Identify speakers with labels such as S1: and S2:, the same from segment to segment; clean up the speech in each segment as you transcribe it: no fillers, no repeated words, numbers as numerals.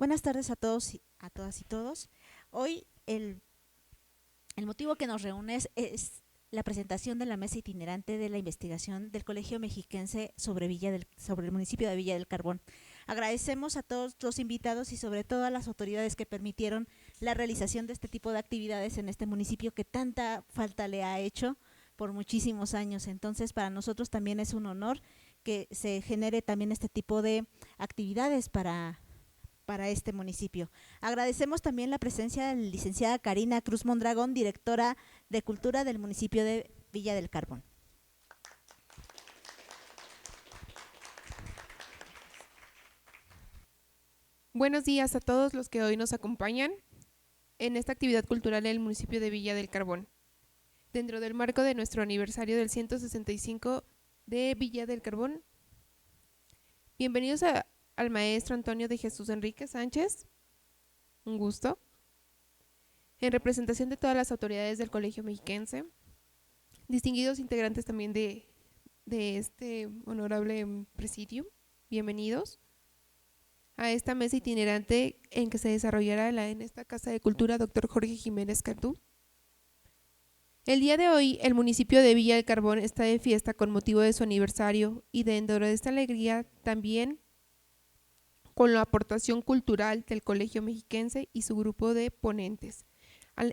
S1: Buenas tardes a todos, a todas y todos. Hoy el motivo que nos reúne es la presentación de la mesa itinerante de la investigación del Colegio Mexiquense sobre el municipio de Villa del Carbón. Agradecemos a todos los invitados y sobre todo a las autoridades que permitieron la realización de este tipo de actividades en este municipio que tanta falta le ha hecho por muchísimos años. Entonces, para nosotros también es un honor que se genere también este tipo de actividades para este municipio. Agradecemos también la presencia de la licenciada Karina Cruz Mondragón, directora de Cultura del municipio de Villa del Carbón.
S2: Buenos días a todos los que hoy nos acompañan en esta actividad cultural del municipio de Villa del Carbón. Dentro del marco de nuestro aniversario del 165 de Villa del Carbón, bienvenidos al maestro Antonio de Jesús Enrique Sánchez, un gusto, en representación de todas las autoridades del Colegio Mexiquense, distinguidos integrantes también de este honorable presidium, bienvenidos a esta mesa itinerante en que se desarrollará en esta Casa de Cultura Dr. Jorge Jiménez Cantú. El día de hoy, el municipio de Villa del Carbón está de fiesta con motivo de su aniversario y dentro de esta alegría también con la aportación cultural del Colegio Mexiquense y su grupo de ponentes.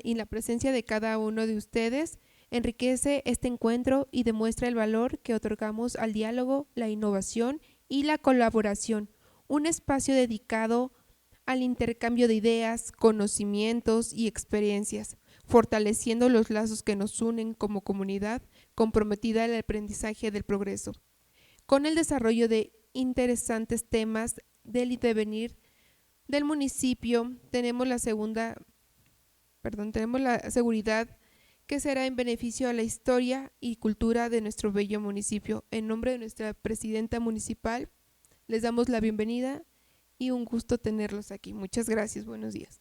S2: Y la presencia de cada uno de ustedes enriquece este encuentro y demuestra el valor que otorgamos al diálogo, la innovación y la colaboración, un espacio dedicado al intercambio de ideas, conocimientos y experiencias, fortaleciendo los lazos que nos unen como comunidad comprometida al aprendizaje del progreso. Con el desarrollo de interesantes temas del devenir del municipio, tenemos la seguridad que será en beneficio a la historia y cultura de nuestro bello municipio. En nombre de nuestra presidenta municipal, les damos la bienvenida y un gusto tenerlos aquí. Muchas gracias, buenos días.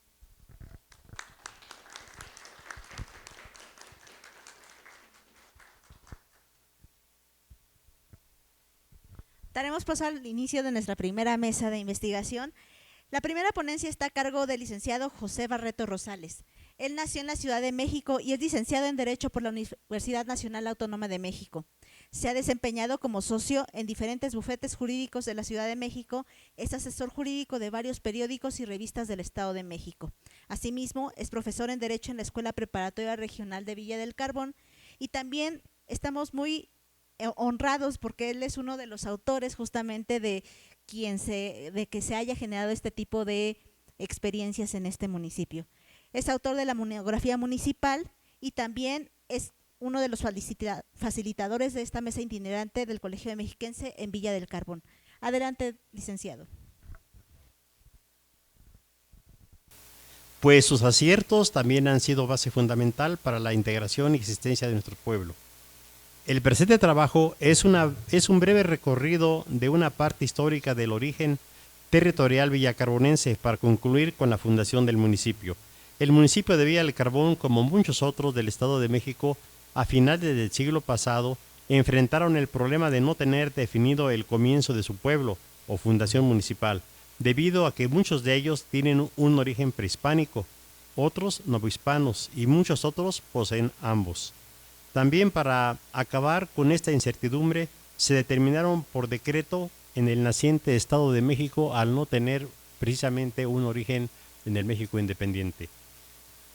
S1: Daremos paso al inicio de nuestra primera mesa de investigación. La primera ponencia está a cargo del licenciado José Barreto Rosales. Él nació en la Ciudad de México y es licenciado en Derecho por la Universidad Nacional Autónoma de México. Se ha desempeñado como socio en diferentes bufetes jurídicos de la Ciudad de México, es asesor jurídico de varios periódicos y revistas del Estado de México. Asimismo, es profesor en Derecho en la Escuela Preparatoria Regional de Villa del Carbón y también estamos muy honrados porque él es uno de los autores justamente de que se haya generado este tipo de experiencias en este municipio. Es autor de la monografía municipal y también es uno de los facilitadores de esta mesa itinerante del Colegio Mexiquense en Villa del Carbón. Adelante, licenciado.
S3: Pues sus aciertos también han sido base fundamental para la integración y existencia de nuestro pueblo. El presente trabajo es un breve recorrido de una parte histórica del origen territorial villacarbonense para concluir con la fundación del municipio. El municipio de Villa del Carbón, como muchos otros del Estado de México, a finales del siglo pasado, enfrentaron el problema de no tener definido el comienzo de su pueblo o fundación municipal, debido a que muchos de ellos tienen un origen prehispánico, otros novohispanos y muchos otros poseen ambos. También para acabar con esta incertidumbre, se determinaron por decreto en el naciente Estado de México al no tener precisamente un origen en el México independiente.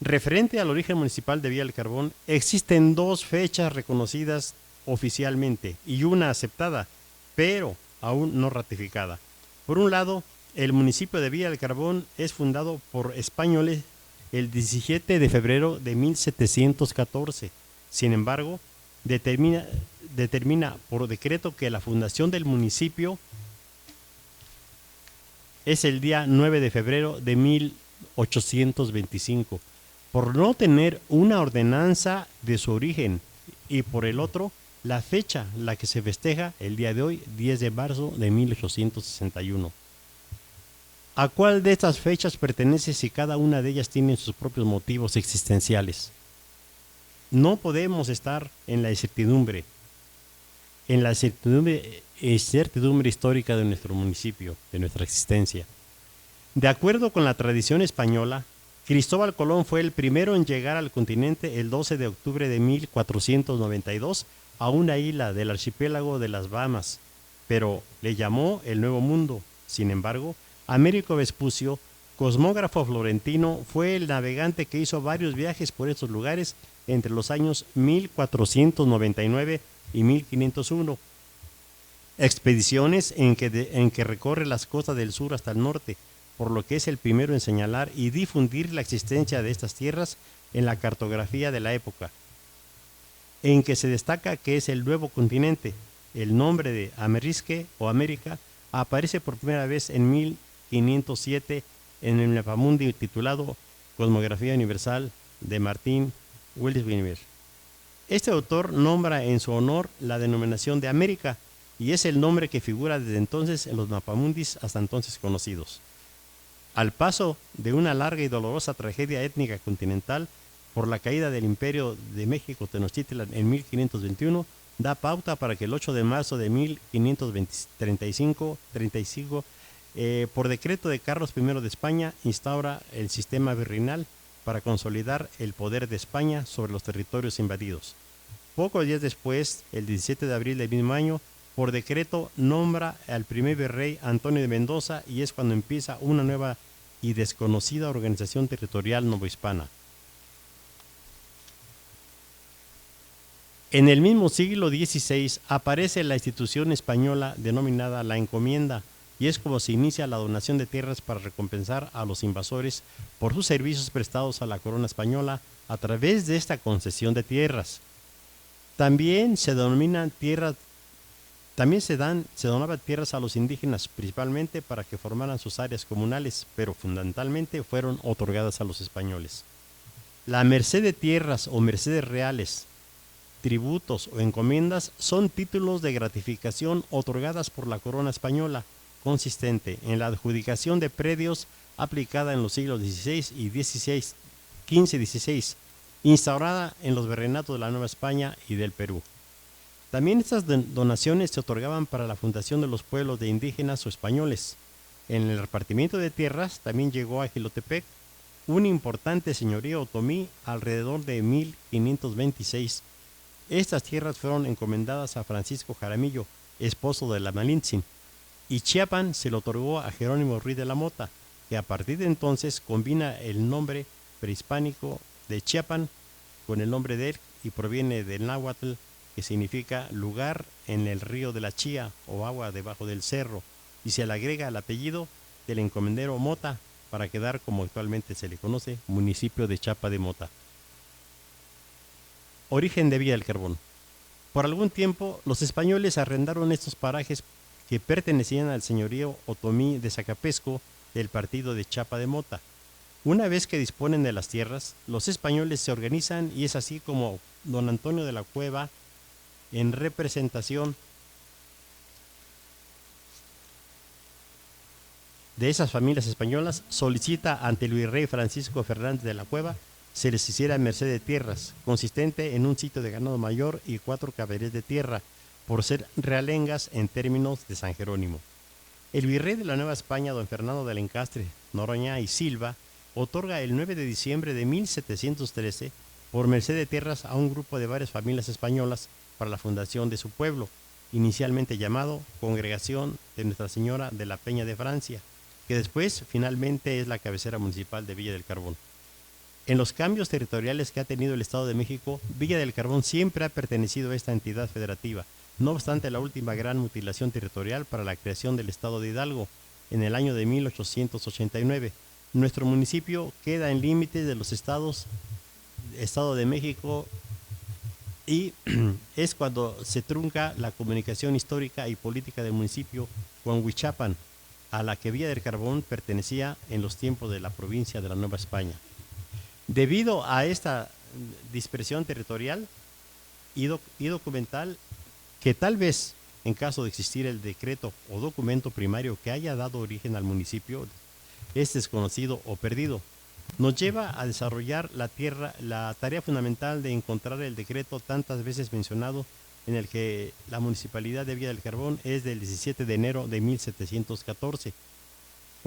S3: Referente al origen municipal de Villa del Carbón, existen dos fechas reconocidas oficialmente y una aceptada, pero aún no ratificada. Por un lado, el municipio de Villa del Carbón es fundado por españoles el 17 de febrero de 1714. Sin embargo, determina por decreto que la fundación del municipio es el día 9 de febrero de 1825, por no tener una ordenanza de su origen, y por el otro, la fecha la que se festeja el día de hoy, 10 de marzo de 1861. ¿A cuál de estas fechas pertenece si cada una de ellas tiene sus propios motivos existenciales? No podemos estar en la incertidumbre incertidumbre histórica de nuestro municipio, de nuestra existencia. De acuerdo con la tradición española, Cristóbal Colón fue el primero en llegar al continente el 12 de octubre de 1492 a una isla del archipiélago de las Bahamas, pero le llamó el Nuevo Mundo. Sin embargo, Américo Vespucio, cosmógrafo florentino, fue el navegante que hizo varios viajes por estos lugares entre los años 1499 y 1501. Expediciones en que recorre las costas del sur hasta el norte, por lo que es el primero en señalar y difundir la existencia de estas tierras en la cartografía de la época, en que se destaca que es el nuevo continente. El nombre de Amerisque o América aparece por primera vez en 1507 en el mapamundi titulado Cosmografía Universal de Martin Welsbinger. Este autor nombra en su honor la denominación de América y es el nombre que figura desde entonces en los mapamundis hasta entonces conocidos. Al paso de una larga y dolorosa tragedia étnica continental por la caída del Imperio de México Tenochtitlan en 1521, da pauta para que el 8 de marzo de 1535, por decreto de Carlos I de España, instaura el sistema virreinal para consolidar el poder de España sobre los territorios invadidos. Pocos días después, el 17 de abril del mismo año, por decreto nombra al primer virrey Antonio de Mendoza y es cuando empieza una nueva y desconocida organización territorial novohispana. En el mismo siglo XVI aparece la institución española denominada la encomienda y es como se inicia la donación de tierras para recompensar a los invasores por sus servicios prestados a la corona española a través de esta concesión de tierras. También se donaban tierras a los indígenas, principalmente para que formaran sus áreas comunales, pero fundamentalmente fueron otorgadas a los españoles. La merced de tierras o mercedes reales, tributos o encomiendas son títulos de gratificación otorgadas por la corona española, consistente en la adjudicación de predios aplicada en los siglos XVI y XV-XVI, instaurada en los virreinatos de la Nueva España y del Perú. También estas donaciones se otorgaban para la fundación de los pueblos de indígenas o españoles. En el repartimiento de tierras también llegó a Jilotepec un importante señorío otomí alrededor de 1526. Estas tierras fueron encomendadas a Francisco Jaramillo, esposo de la Malintzin, y Chiapan se le otorgó a Jerónimo Ruiz de la Mota, que a partir de entonces combina el nombre prehispánico de Chiapan con el nombre de él y proviene del náhuatl, que significa lugar en el río de la Chía o agua debajo del cerro, y se le agrega el apellido del encomendero Mota para quedar, como actualmente se le conoce, municipio de Chapa de Mota. Origen de Villa del Carbón. Por algún tiempo, los españoles arrendaron estos parajes que pertenecían al señorío otomí de Zacapesco del partido de Chapa de Mota. Una vez que disponen de las tierras, los españoles se organizan y es así como don Antonio de la Cueva, en representación de esas familias españolas, solicita ante el virrey Francisco Fernández de la Cueva se les hiciera merced de tierras, consistente en un sitio de ganado mayor y 4 caballerías de tierra, por ser realengas en términos de San Jerónimo. El virrey de la Nueva España, don Fernando de Lencastre, Noroña y Silva, otorga el 9 de diciembre de 1713 por merced de tierras a un grupo de varias familias españolas para la fundación de su pueblo, inicialmente llamado Congregación de Nuestra Señora de la Peña de Francia, que después finalmente es la cabecera municipal de Villa del Carbón. En los cambios territoriales que ha tenido el Estado de México, Villa del Carbón siempre ha pertenecido a esta entidad federativa, no obstante la última gran mutilación territorial para la creación del Estado de Hidalgo en el año de 1889. Nuestro municipio queda en límites de los estados, Estado de México, y es cuando se trunca la comunicación histórica y política del municipio con Huichapan, a la que Villa del Carbón pertenecía en los tiempos de la provincia de la Nueva España. Debido a esta dispersión territorial y documental, que tal vez en caso de existir el decreto o documento primario que haya dado origen al municipio es desconocido o perdido, nos lleva a desarrollar la tarea fundamental de encontrar el decreto tantas veces mencionado, en el que la municipalidad de Villa del Carbón es del 17 de enero de 1714,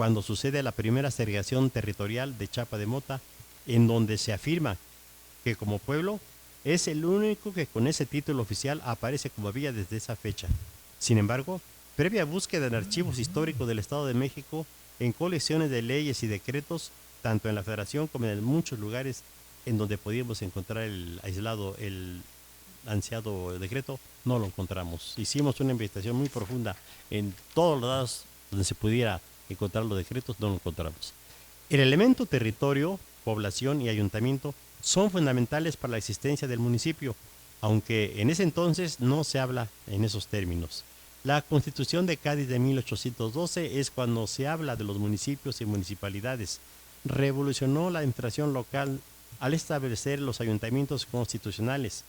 S3: cuando sucede la primera segregación territorial de Chapa de Mota, en donde se afirma que como pueblo es el único que con ese título oficial aparece como villa desde esa fecha. Sin embargo, previa búsqueda en archivos históricos del Estado de México, en colecciones de leyes y decretos, tanto en la Federación como en muchos lugares en donde podíamos encontrar el ansiado decreto, no lo encontramos. Hicimos una investigación muy profunda en todos los lados donde se pudiera encontrar los decretos, no lo encontramos. El elemento territorio, población y ayuntamiento son fundamentales para la existencia del municipio, aunque en ese entonces no se habla en esos términos. La Constitución de Cádiz de 1812 es cuando se habla de los municipios y municipalidades. Revolucionó la administración local al establecer los ayuntamientos constitucionales,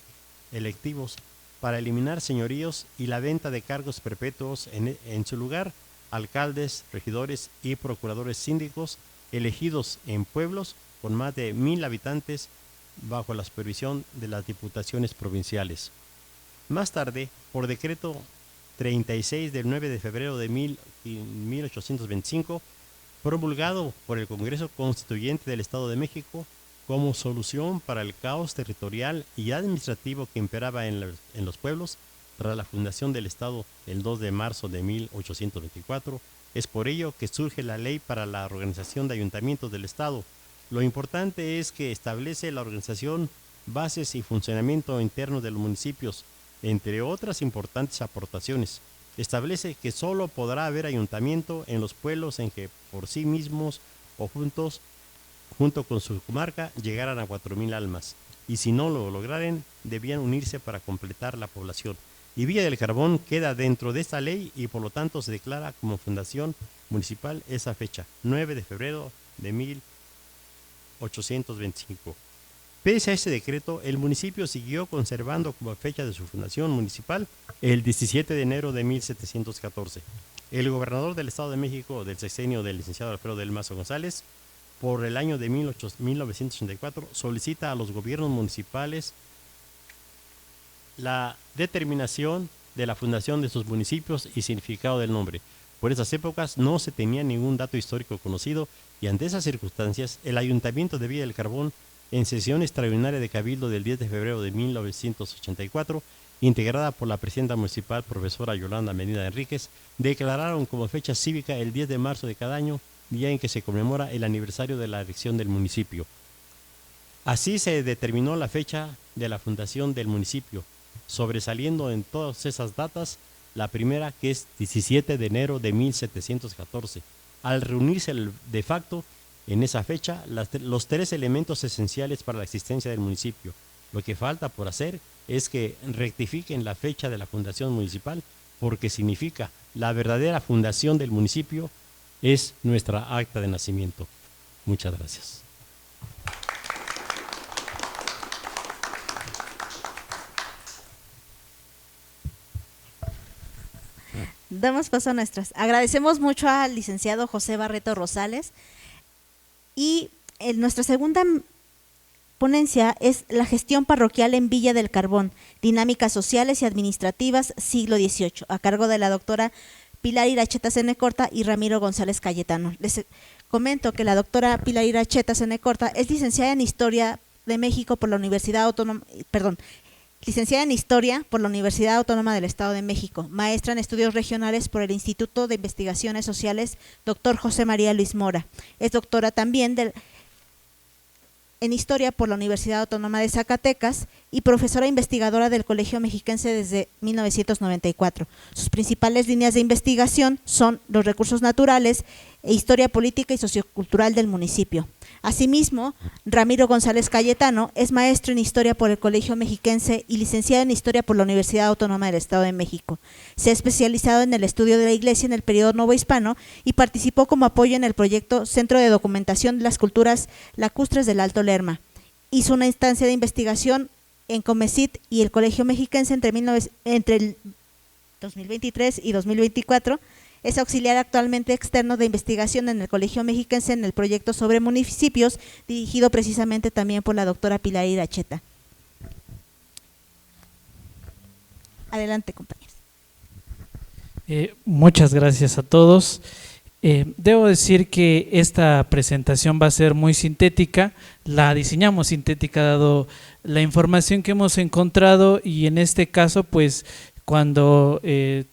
S3: electivos, para eliminar señoríos y la venta de cargos perpetuos, en su lugar, alcaldes, regidores y procuradores síndicos elegidos en pueblos con más de 1000 habitantes bajo la supervisión de las diputaciones provinciales. Más tarde, por decreto 36 del 9 de febrero de 1825, promulgado por el Congreso Constituyente del Estado de México, como solución para el caos territorial y administrativo que imperaba en los pueblos tras la fundación del Estado el 2 de marzo de 1824. Es por ello que surge la Ley para la Organización de Ayuntamientos del Estado. Lo importante es que establece la organización, bases y funcionamiento interno de los municipios, entre otras importantes aportaciones. Establece que solo podrá haber ayuntamiento en los pueblos en que por sí mismos o junto con su comarca, llegaran a 4000 almas, y si no lo lograren, debían unirse para completar la población. Y Villa del Carbón queda dentro de esta ley y por lo tanto se declara como fundación municipal esa fecha, 9 de febrero de 1825. Pese a este decreto, el municipio siguió conservando como fecha de su fundación municipal el 17 de enero de 1714. El gobernador del Estado de México del sexenio del licenciado Alfredo del Mazo González, por el año de 1984, solicita a los gobiernos municipales la determinación de la fundación de sus municipios y significado del nombre. Por esas épocas no se tenía ningún dato histórico conocido y ante esas circunstancias el Ayuntamiento de Villa del Carbón, en sesión extraordinaria de Cabildo del 10 de febrero de 1984, integrada por la presidenta municipal, profesora Yolanda Medina Enríquez, declararon como fecha cívica el 10 de marzo de cada año, día en que se conmemora el aniversario de la elección del municipio. Así se determinó la fecha de la fundación del municipio, sobresaliendo en todas esas datas la primera, que es 17 de enero de 1714. Al reunirse de facto en esa fecha los tres elementos esenciales para la existencia del municipio. Lo que falta por hacer es que rectifiquen la fecha de la fundación municipal, porque significa la verdadera fundación del municipio es nuestra acta de nacimiento. Muchas gracias.
S1: Damos paso a nuestras. Agradecemos mucho al licenciado José Barreto Rosales y nuestra segunda ponencia es la gestión parroquial en Villa del Carbón, dinámicas sociales y administrativas siglo XVIII, a cargo de la doctora Pilar Iracheta Cenecorta y Ramiro González Cayetano. Les comento que la doctora Pilar Iracheta Cenecorta es licenciada en Historia de México por la Universidad Autónoma, licenciada en Historia por la Universidad Autónoma del Estado de México, maestra en Estudios Regionales por el Instituto de Investigaciones Sociales Dr. José María Luis Mora. Es doctora también en Historia por la Universidad Autónoma de Zacatecas y profesora investigadora del Colegio Mexiquense desde 1994. Sus principales líneas de investigación son los recursos naturales e historia política y sociocultural del municipio. Asimismo, Ramiro González Cayetano es maestro en Historia por el Colegio Mexiquense y licenciado en Historia por la Universidad Autónoma del Estado de México. Se ha especializado en el estudio de la Iglesia en el periodo novohispano y participó como apoyo en el proyecto Centro de Documentación de las Culturas Lacustres del Alto Lerma. Hizo una instancia de investigación en Comecit y el Colegio Mexiquense entre el 2023 y 2024. Es auxiliar actualmente externo de investigación en el Colegio Mexiquense en el proyecto sobre municipios, dirigido precisamente también por la doctora Pilar Iracheta. Adelante, compañeros.
S4: Muchas gracias a todos. Debo decir que esta presentación va a ser muy sintética, la diseñamos sintética dado la información que hemos encontrado, y en este caso pues cuando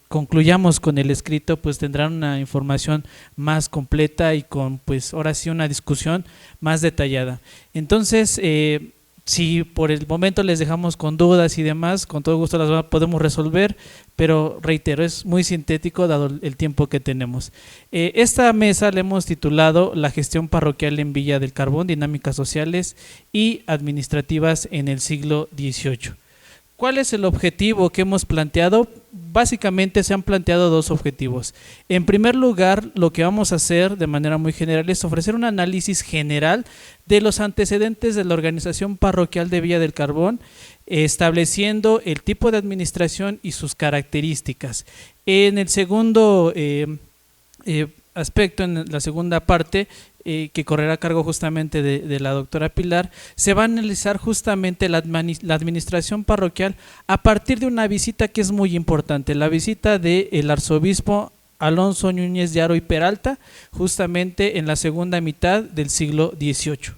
S4: concluyamos con el escrito pues tendrán una información más completa y con pues ahora sí una discusión más detallada. Entonces si por el momento les dejamos con dudas y demás, con todo gusto las podemos resolver, pero reitero, es muy sintético dado el tiempo que tenemos. Esta mesa le hemos titulado La gestión parroquial en Villa del Carbón, dinámicas sociales y administrativas en el siglo XVIII. ¿Cuál es el objetivo que hemos planteado? Básicamente se han planteado dos objetivos. En primer lugar, lo que vamos a hacer de manera muy general es ofrecer un análisis general de los antecedentes de la organización parroquial de Villa del Carbón, estableciendo el tipo de administración y sus características. En el segundo aspecto, en la segunda parte, que correrá a cargo justamente de la doctora Pilar, se va a analizar justamente la administración parroquial a partir de una visita que es muy importante, la visita del arzobispo Alonso Núñez de Haro y Peralta, justamente en la segunda mitad del siglo XVIII.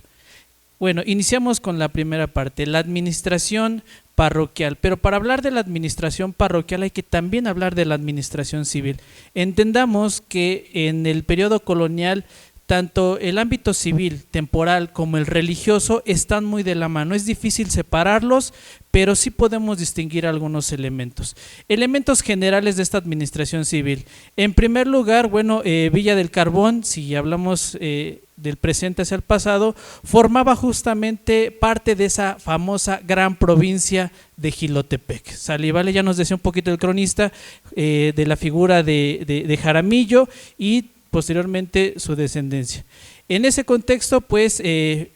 S4: Bueno, iniciamos con la primera parte, la administración parroquial, pero para hablar de la administración parroquial hay que también hablar de la administración civil. Entendamos que en el periodo colonial tanto el ámbito civil, temporal, como el religioso están muy de la mano. Es difícil separarlos, pero sí podemos distinguir algunos elementos. Elementos generales de esta administración civil. En primer lugar, bueno, Villa del Carbón, si hablamos del presente hacia el pasado, formaba justamente parte de esa famosa gran provincia de Jilotepec. ¿Sale? Vale, ya nos decía un poquito el cronista de la figura de Jaramillo y posteriormente su descendencia. En ese contexto, pues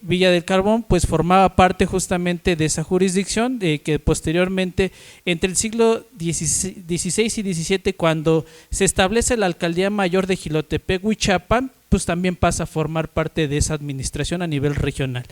S4: Villa del Carbón pues formaba parte justamente de esa jurisdicción que posteriormente, entre el siglo XVI y XVII, cuando se establece la alcaldía mayor de Jilotepec, Huichapan, pues también pasa a formar parte de esa administración a nivel regional.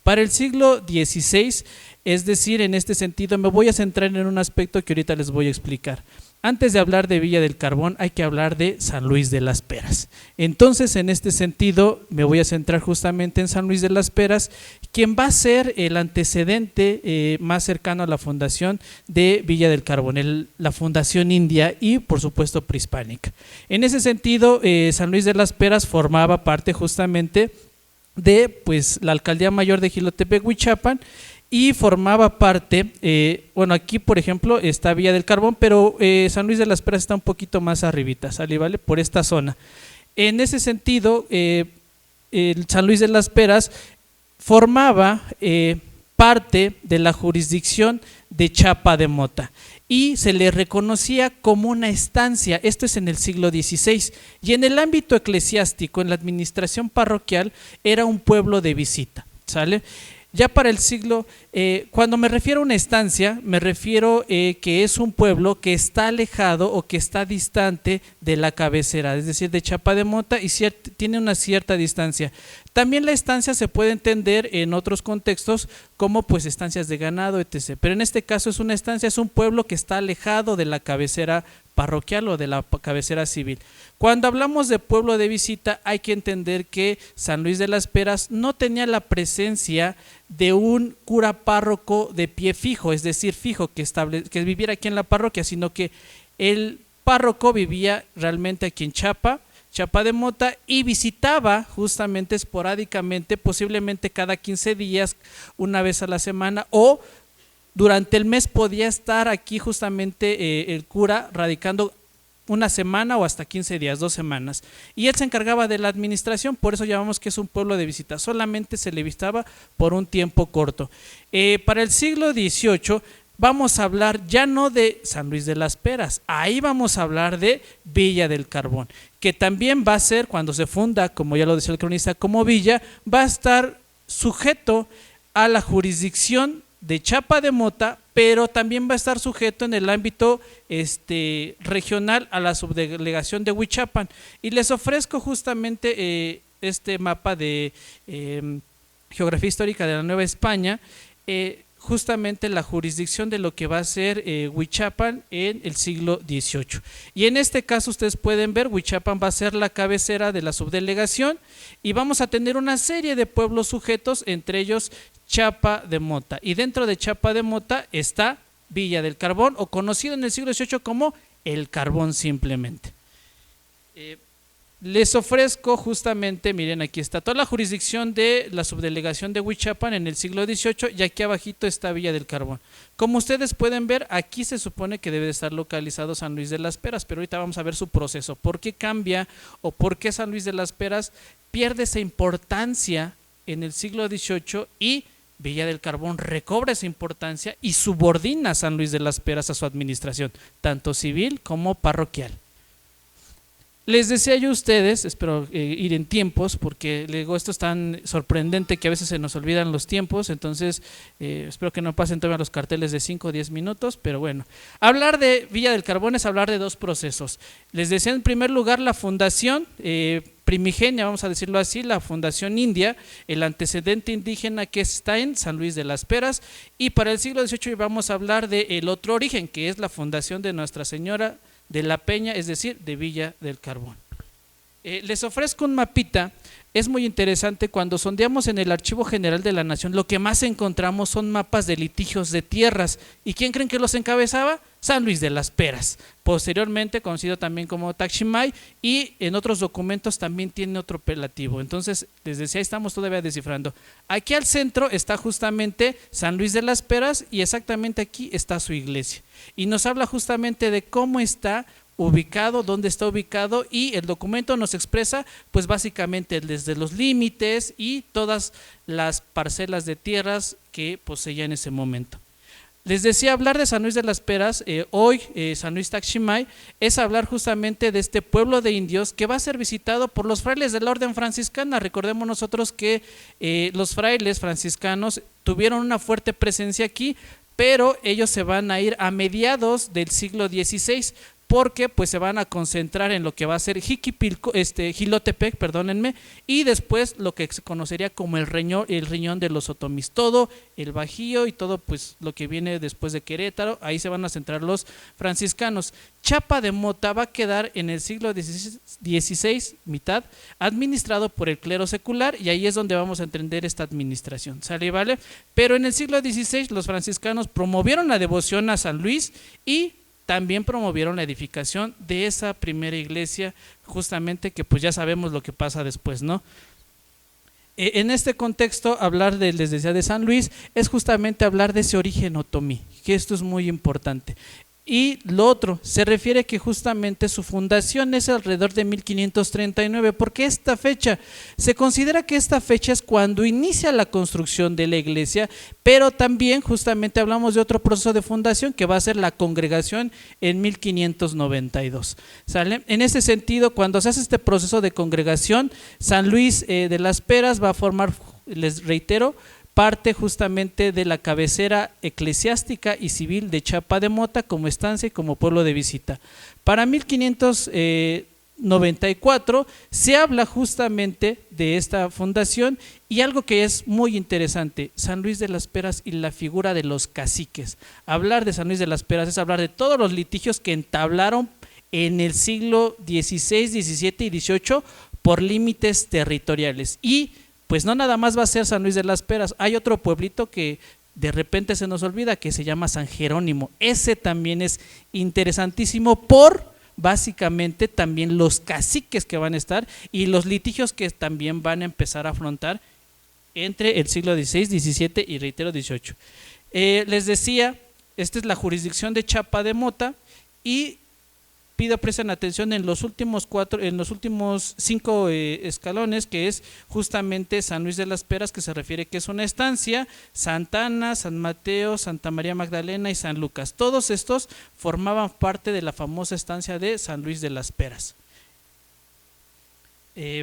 S4: Para el siglo XVI, es decir, en este sentido me voy a centrar en un aspecto que ahorita les voy a explicar. Antes de hablar de Villa del Carbón hay que hablar de San Luis de las Peras. Entonces, en este sentido, me voy a centrar justamente en San Luis de las Peras, quien va a ser el antecedente más cercano a la fundación de Villa del Carbón, la fundación india y, por supuesto, prehispánica. En ese sentido, San Luis de las Peras formaba parte justamente de pues, la alcaldía mayor de Jilotepec, Huichapan, y formaba parte, bueno, aquí por ejemplo está Villa del Carbón, pero San Luis de las Peras está un poquito más arribita, ¿sale? ¿Vale? Por esta zona. En ese sentido, el San Luis de las Peras formaba parte de la jurisdicción de Chapa de Mota y se le reconocía como una estancia. Esto es en el siglo XVI, y en el ámbito eclesiástico, en la administración parroquial, era un pueblo de visita, ¿sale? Ya para el siglo, cuando me refiero a una estancia, me refiero que es un pueblo que está alejado o que está distante de la cabecera, es decir, de Chapa de Mota, y tiene una cierta distancia. También la estancia se puede entender en otros contextos como pues estancias de ganado, etc. Pero en este caso es una estancia, es un pueblo que está alejado de la cabecera parroquial o de la cabecera civil. Cuando hablamos de pueblo de visita hay que entender que San Luis de las Peras no tenía la presencia de un cura párroco de pie fijo, es decir, fijo, que viviera aquí en la parroquia, sino que el párroco vivía realmente aquí en Chapa de Mota, y visitaba justamente esporádicamente, posiblemente cada 15 días, una vez a la semana, o durante el mes podía estar aquí justamente el cura radicando una semana o hasta 15 días, 2 semanas, y él se encargaba de la administración. Por eso llamamos que es un pueblo de visita, solamente se le visitaba por un tiempo corto. Para el siglo XVIII vamos a hablar ya no de San Luis de las Peras, ahí vamos a hablar de Villa del Carbón, que también va a ser, cuando se funda, como ya lo decía el cronista, como villa, va a estar sujeto a la jurisdicción de Chapa de Mota, pero también va a estar sujeto en el ámbito regional a la subdelegación de Huichapan. Y les ofrezco justamente este mapa de geografía histórica de la Nueva España. justamente la jurisdicción de lo que va a ser Huichapan en el siglo XVIII. Y en este caso ustedes pueden ver, Huichapan va a ser la cabecera de la subdelegación y vamos a tener una serie de pueblos sujetos, entre ellos Chapa de Mota. Y dentro de Chapa de Mota está Villa del Carbón, o conocido en el siglo XVIII como El Carbón simplemente. Les ofrezco justamente, miren, aquí está toda la jurisdicción de la subdelegación de Huichapan en el siglo XVIII y aquí abajito está Villa del Carbón. Como ustedes pueden ver, aquí se supone que debe de estar localizado San Luis de las Peras, pero ahorita vamos a ver su proceso, por qué cambia o por qué San Luis de las Peras pierde esa importancia en el siglo XVIII y Villa del Carbón recobra esa importancia y subordina a San Luis de las Peras a su administración, tanto civil como parroquial. Les decía yo a ustedes, espero ir en tiempos, porque luego esto es tan sorprendente que a veces se nos olvidan los tiempos, entonces espero que no pasen todavía los carteles de 5 o 10 minutos, pero bueno. Hablar de Villa del Carbón es hablar de dos procesos. Les decía en primer lugar la fundación primigenia, vamos a decirlo así, la fundación india, el antecedente indígena que está en San Luis de las Peras, y para el siglo XVIII vamos a hablar del otro origen, que es la fundación de Nuestra Señora de la Peña, es decir, de Villa del Carbón. Les ofrezco un mapita, es muy interesante, cuando sondeamos en el Archivo General de la Nación, lo que más encontramos son mapas de litigios de tierras. ¿Y quién creen que los encabezaba? San Luis de las Peras, posteriormente conocido también como Taximay, y en otros documentos también tiene otro apelativo. Entonces, les decía, estamos todavía descifrando. Aquí al centro está justamente San Luis de las Peras y exactamente aquí está su iglesia. Y nos habla justamente de cómo está ubicado, dónde está ubicado, y el documento nos expresa pues básicamente desde los límites y todas las parcelas de tierras que poseía en ese momento. Les decía, hablar de San Luis de las Peras, hoy San Luis Taximay, es hablar justamente de este pueblo de indios que va a ser visitado por los frailes de la orden franciscana. Recordemos nosotros que los frailes franciscanos tuvieron una fuerte presencia aquí, pero ellos se van a ir a mediados del siglo XVI, porque pues se van a concentrar en lo que va a ser Jilotepec, perdónenme, y después lo que se conocería como el riñón de los otomís, todo el Bajío y todo pues lo que viene después de Querétaro, ahí se van a centrar los franciscanos. Chapa de Mota va a quedar en el siglo XVI, mitad, administrado por el clero secular, y ahí es donde vamos a entender esta administración, ¿sale y vale? Pero en el siglo XVI los franciscanos promovieron la devoción a San Luis y también promovieron la edificación de esa primera iglesia, justamente que pues ya sabemos lo que pasa después, ¿no? En este contexto, hablar les decía, de San Luis es justamente hablar de ese origen otomí, que esto es muy importante. Y lo otro, se refiere que justamente su fundación es alrededor de 1539, porque esta fecha, se considera que esta fecha es cuando inicia la construcción de la iglesia, pero también justamente hablamos de otro proceso de fundación que va a ser la congregación en 1592. ¿Sale? En ese sentido, cuando se hace este proceso de congregación, San Luis de las Peras va a formar, les reitero, parte justamente de la cabecera eclesiástica y civil de Chapa de Mota como estancia y como pueblo de visita. Para 1594 se habla justamente de esta fundación y algo que es muy interesante, San Luis de las Peras y la figura de los caciques. Hablar de San Luis de las Peras es hablar de todos los litigios que entablaron en el siglo XVI, XVII y XVIII por límites territoriales. Y pues no nada más va a ser San Luis de las Peras, hay otro pueblito que de repente se nos olvida que se llama San Jerónimo. Ese también es interesantísimo por básicamente también los caciques que van a estar y los litigios que también van a empezar a afrontar entre el siglo XVI, XVII y reitero XVIII. Les decía, esta es la jurisdicción de Chapa de Mota y pido presten atención en los últimos 5 escalones, que es justamente San Luis de las Peras, que se refiere que es una estancia, Santa Ana, San Mateo, Santa María Magdalena y San Lucas. Todos estos formaban parte de la famosa estancia de San Luis de las Peras.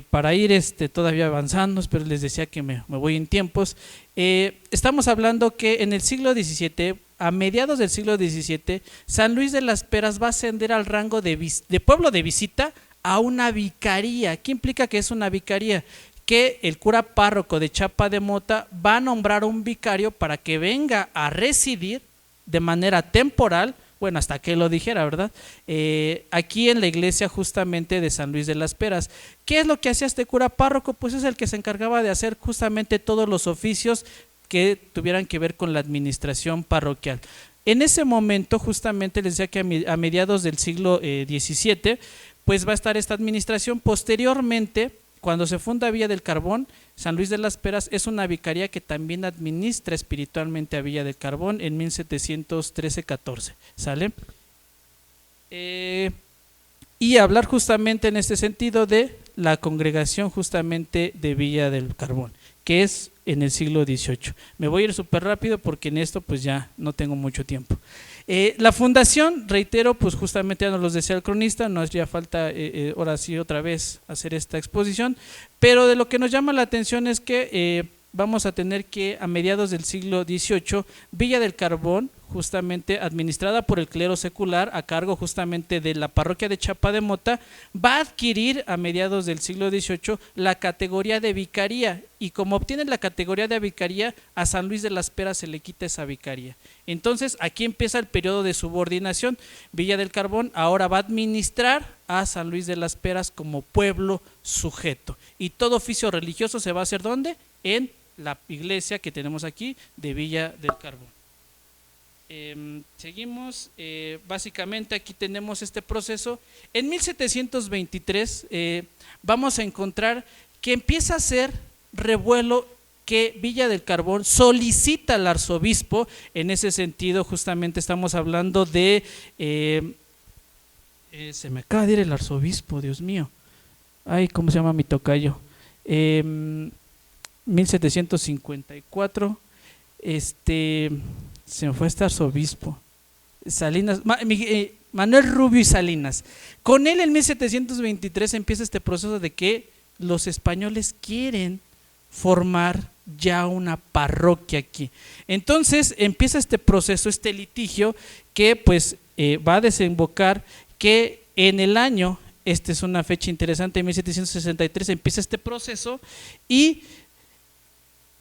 S4: Para ir todavía avanzando, pero les decía que me voy en tiempos. Estamos hablando que en el siglo XVII, a mediados del siglo XVII, San Luis de las Peras va a ascender al rango de pueblo de visita a una vicaría. ¿Qué implica que es una vicaría? que el cura párroco de Chapa de Mota va a nombrar un vicario para que venga a residir de manera temporal, bueno, hasta que lo dijera, ¿verdad? Aquí en la iglesia justamente de San Luis de las Peras. ¿Qué es lo que hacía este cura párroco? Pues es el que se encargaba de hacer justamente todos los oficios que tuvieran que ver con la administración parroquial. En ese momento justamente les decía que a mediados del siglo XVII pues va a estar esta administración. Posteriormente, cuando se funda Villa del Carbón, San Luis de las Peras es una vicaría que también administra espiritualmente a Villa del Carbón en 1713-14, ¿sale? Y hablar justamente en este sentido de la congregación justamente de Villa del Carbón, que es en el siglo XVIII. Me voy a ir súper rápido porque en esto pues ya no tengo mucho tiempo. La fundación, reitero, pues justamente ya nos los decía el cronista, no hacía falta ahora sí otra vez hacer esta exposición, pero de lo que nos llama la atención es que vamos a tener que a mediados del siglo XVIII, Villa del Carbón, justamente administrada por el clero secular a cargo justamente de la parroquia de Chapa de Mota, va a adquirir a mediados del siglo XVIII la categoría de vicaría, y como obtiene la categoría de vicaría, a San Luis de las Peras se le quita esa vicaría. Entonces aquí empieza el periodo de subordinación. Villa del Carbón ahora va a administrar a San Luis de las Peras como pueblo sujeto, y todo oficio religioso se va a hacer ¿dónde? En la iglesia que tenemos aquí de Villa del Carbón. Seguimos, básicamente aquí tenemos este proceso. En 1723 vamos a encontrar que empieza a ser revuelo, que Villa del Carbón solicita al arzobispo. En ese sentido justamente estamos hablando de, se me acaba de ir el arzobispo, Dios mío, ay, ¿cómo se llama mi tocayo? 1754, se me fue este arzobispo, Salinas, Manuel Rubio y Salinas. Con él en 1723 empieza este proceso de que los españoles quieren formar ya una parroquia aquí. Entonces empieza este proceso, este litigio que pues va a desembocar que en el año, esta es una fecha interesante, en 1763 empieza este proceso, y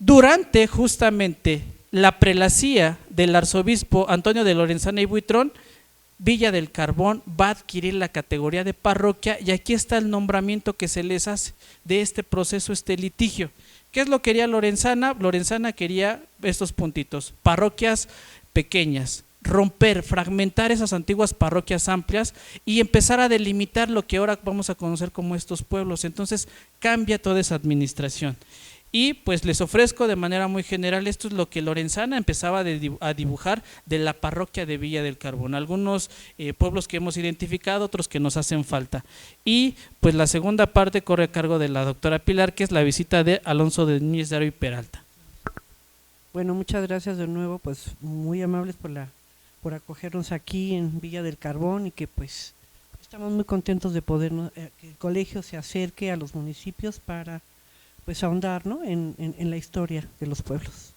S4: durante justamente la prelacía del arzobispo Antonio de Lorenzana y Buitrón, Villa del Carbón va a adquirir la categoría de parroquia, y aquí está el nombramiento que se les hace de este proceso, este litigio. ¿Qué es lo que quería Lorenzana? Lorenzana quería estos puntitos: parroquias pequeñas, romper, fragmentar esas antiguas parroquias amplias y empezar a delimitar lo que ahora vamos a conocer como estos pueblos. Entonces cambia toda esa administración. Y pues les ofrezco de manera muy general, esto es lo que Lorenzana empezaba a dibujar de la parroquia de Villa del Carbón, algunos pueblos que hemos identificado, otros que nos hacen falta. Y pues la segunda parte corre a cargo de la doctora Pilar, que es la visita de Alonso de Núñez de Haro y Peralta.
S5: Bueno, muchas gracias de nuevo, pues muy amables por acogernos aquí en Villa del Carbón, y que pues estamos muy contentos de poder que el colegio se acerque a los municipios para pues ahondar, ¿no?, en la historia de los pueblos.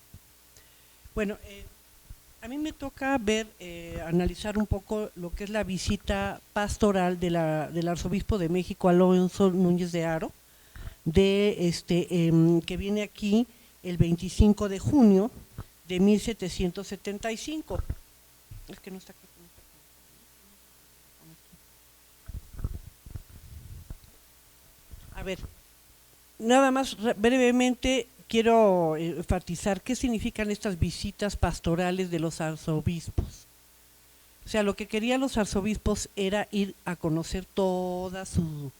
S5: Bueno, a mí me toca analizar un poco lo que es la visita pastoral del arzobispo de México, Alonso Núñez de Haro, que viene aquí el 25 de junio de 1775. Es que no está aquí. A ver, nada más brevemente quiero enfatizar qué significan estas visitas pastorales de los arzobispos. O sea, lo que querían los arzobispos era ir a conocer toda su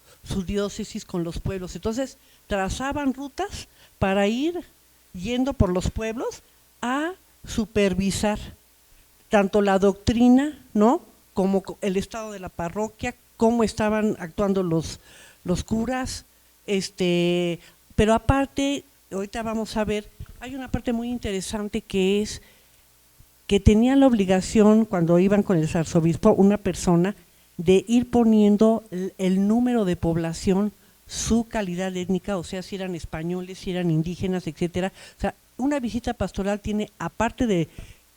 S5: diócesis con los pueblos. Entonces trazaban rutas para ir yendo por los pueblos a supervisar tanto la doctrina, ¿no?, como el estado de la parroquia, cómo estaban actuando los curas. Pero aparte, ahorita vamos a ver, hay una parte muy interesante que es que tenían la obligación, cuando iban con el arzobispo, una persona, de ir poniendo el número de población, su calidad étnica, o sea, si eran españoles, si eran indígenas, etcétera. O sea, una visita pastoral tiene, aparte de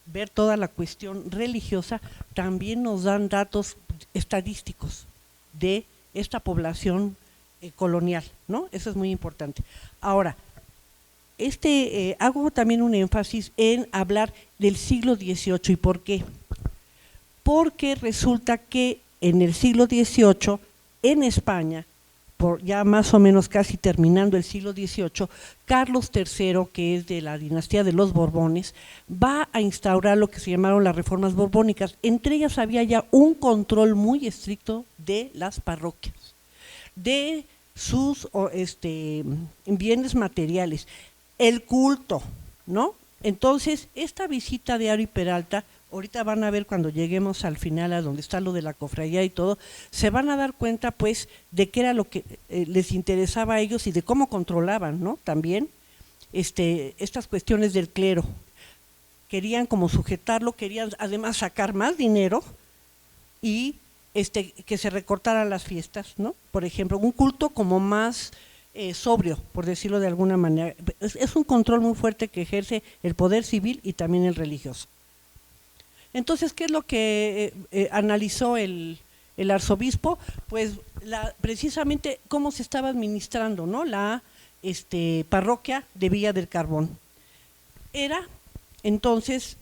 S5: ver toda la cuestión religiosa, también nos dan datos estadísticos de esta población colonial, ¿no? Eso es muy importante. Ahora, hago también un énfasis en hablar del siglo XVIII. ¿Y por qué? Porque resulta que en el siglo XVIII, en España, por ya más o menos casi terminando el siglo XVIII, Carlos III, que es de la dinastía de los Borbones, va a instaurar lo que se llamaron las reformas borbónicas. Entre ellas había ya un control muy estricto de las parroquias, de sus bienes materiales, el culto, ¿no? Entonces, esta visita de Ari Peralta, ahorita van a ver cuando lleguemos al final a donde está lo de la cofradía y todo, se van a dar cuenta pues de qué era lo que les interesaba a ellos y de cómo controlaban, ¿no? También estas cuestiones del clero. Querían como sujetarlo, querían además sacar más dinero y que se recortaran las fiestas, ¿no? Por ejemplo, un culto como más sobrio, por decirlo de alguna manera. Es un control muy fuerte que ejerce el poder civil y también el religioso. Entonces, ¿qué es lo que analizó el arzobispo? Pues precisamente cómo se estaba administrando, ¿no? La parroquia de Villa del Carbón. Era entonces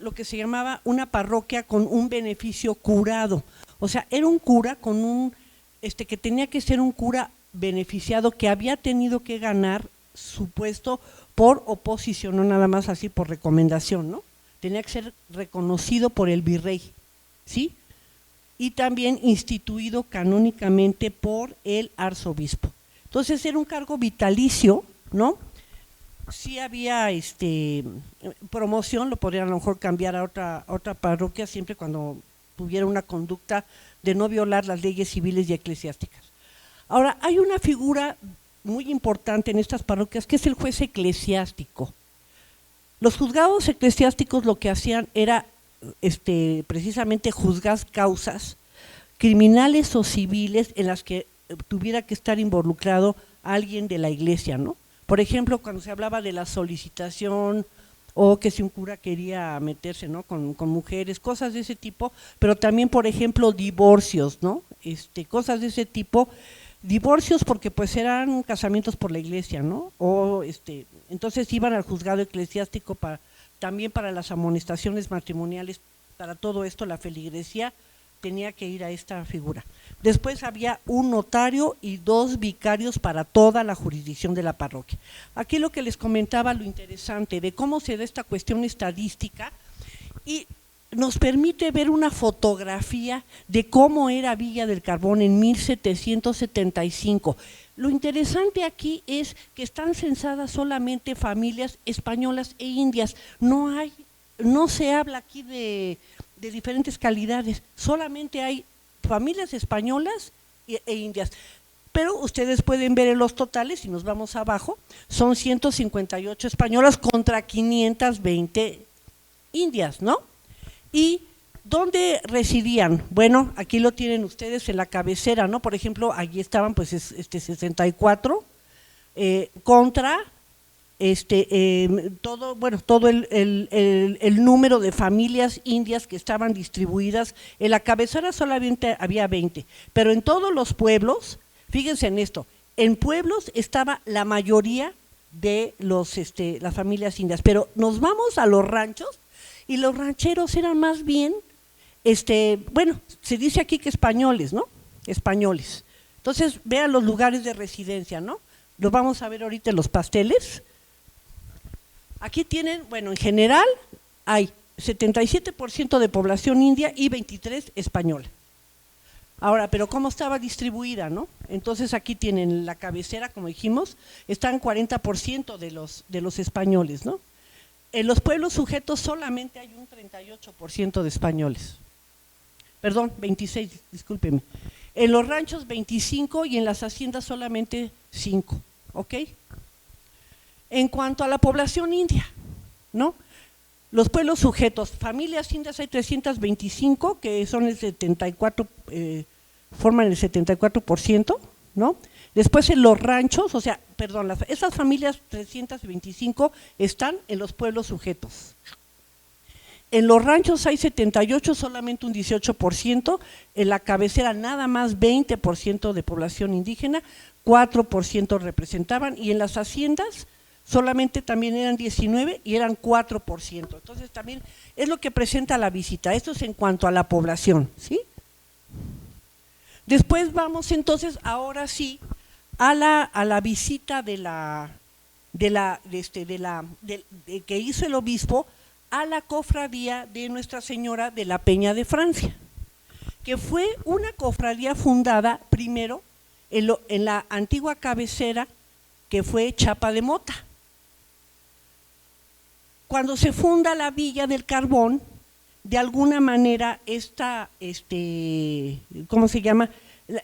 S5: lo que se llamaba una parroquia con un beneficio curado. O sea, era un cura con un que tenía que ser un cura beneficiado que había tenido que ganar su puesto por oposición, no nada más así por recomendación, ¿no? Tenía que ser reconocido por el virrey, ¿sí? Y también instituido canónicamente por el arzobispo. Entonces era un cargo vitalicio, ¿no? Sí había promoción, lo podrían a lo mejor cambiar a otra parroquia siempre cuando tuviera una conducta de no violar las leyes civiles y eclesiásticas. Ahora, hay una figura muy importante en estas parroquias que es el juez eclesiástico. Los juzgados eclesiásticos lo que hacían era precisamente juzgar causas criminales o civiles en las que tuviera que estar involucrado alguien de la iglesia, ¿no? Por ejemplo, cuando se hablaba de la solicitación o que si un cura quería meterse, ¿no? con mujeres, cosas de ese tipo, pero también, por ejemplo, divorcios, ¿no? Cosas de ese tipo. Divorcios porque pues eran casamientos por la iglesia, ¿no? O entonces iban al juzgado eclesiástico también para las amonestaciones matrimoniales, para todo esto la feligresía tenía que ir a esta figura. Después había un notario y 2 vicarios para toda la jurisdicción de la parroquia. Aquí lo que les comentaba, lo interesante de cómo se da esta cuestión estadística y nos permite ver una fotografía de cómo era Villa del Carbón en 1775. Lo interesante aquí es que están censadas solamente familias españolas e indias, no se habla aquí de diferentes calidades, solamente hay familias españolas e indias. Pero ustedes pueden ver en los totales, si nos vamos abajo, son 158 españolas contra 520 indias, ¿no? ¿Y dónde residían? Bueno, aquí lo tienen ustedes en la cabecera, ¿no? Por ejemplo, allí estaban pues 64 contra todo el número de familias indias que estaban distribuidas. En la cabecera solamente había 20, pero en todos los pueblos, fíjense en esto, en pueblos estaba la mayoría de las familias indias, pero nos vamos a los ranchos y los rancheros eran más bien, se dice aquí que españoles, ¿no? Españoles. Entonces, vean los lugares de residencia, ¿no? Los vamos a ver ahorita en los pasteles. Aquí tienen, bueno, en general hay 77% de población india y 23% española. Ahora, pero ¿cómo estaba distribuida, no? Entonces aquí tienen la cabecera, como dijimos, están 40% de los españoles, ¿no? En los pueblos sujetos solamente hay un 38% de españoles. Perdón, 26, discúlpeme. En los ranchos 25 y en las haciendas solamente 5, ¿ok? En cuanto a la población india, ¿no? Los pueblos sujetos, familias indias hay 325, que son el 74, forman el 74%, ¿no? Después en los ranchos, esas familias 325 están en los pueblos sujetos. En los ranchos hay 78, solamente un 18%, en la cabecera nada más 20% de población indígena, 4% representaban, y en las haciendas solamente también eran 19 y eran 4%. Entonces también es lo que presenta la visita. Esto es en cuanto a la población, ¿sí? Después vamos entonces, ahora sí, a la visita que hizo el obispo a la cofradía de Nuestra Señora de la Peña de Francia, que fue una cofradía fundada primero en la antigua cabecera que fue Chapa de Mota. Cuando se funda la Villa del Carbón, de alguna manera ¿cómo se llama?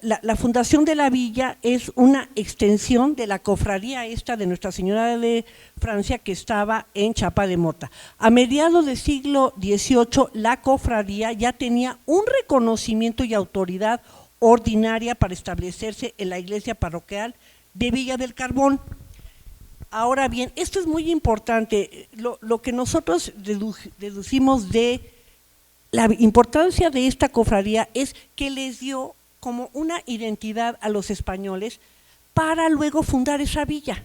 S5: La fundación de la villa es una extensión de la cofradía de Nuestra Señora de Francia que estaba en Chapa de Mota. A mediados del siglo XVIII la cofradía ya tenía un reconocimiento y autoridad ordinaria para establecerse en la iglesia parroquial de Villa del Carbón. Ahora bien, esto es muy importante, lo que nosotros deducimos de la importancia de esta cofradía es que les dio como una identidad a los españoles para luego fundar esa villa.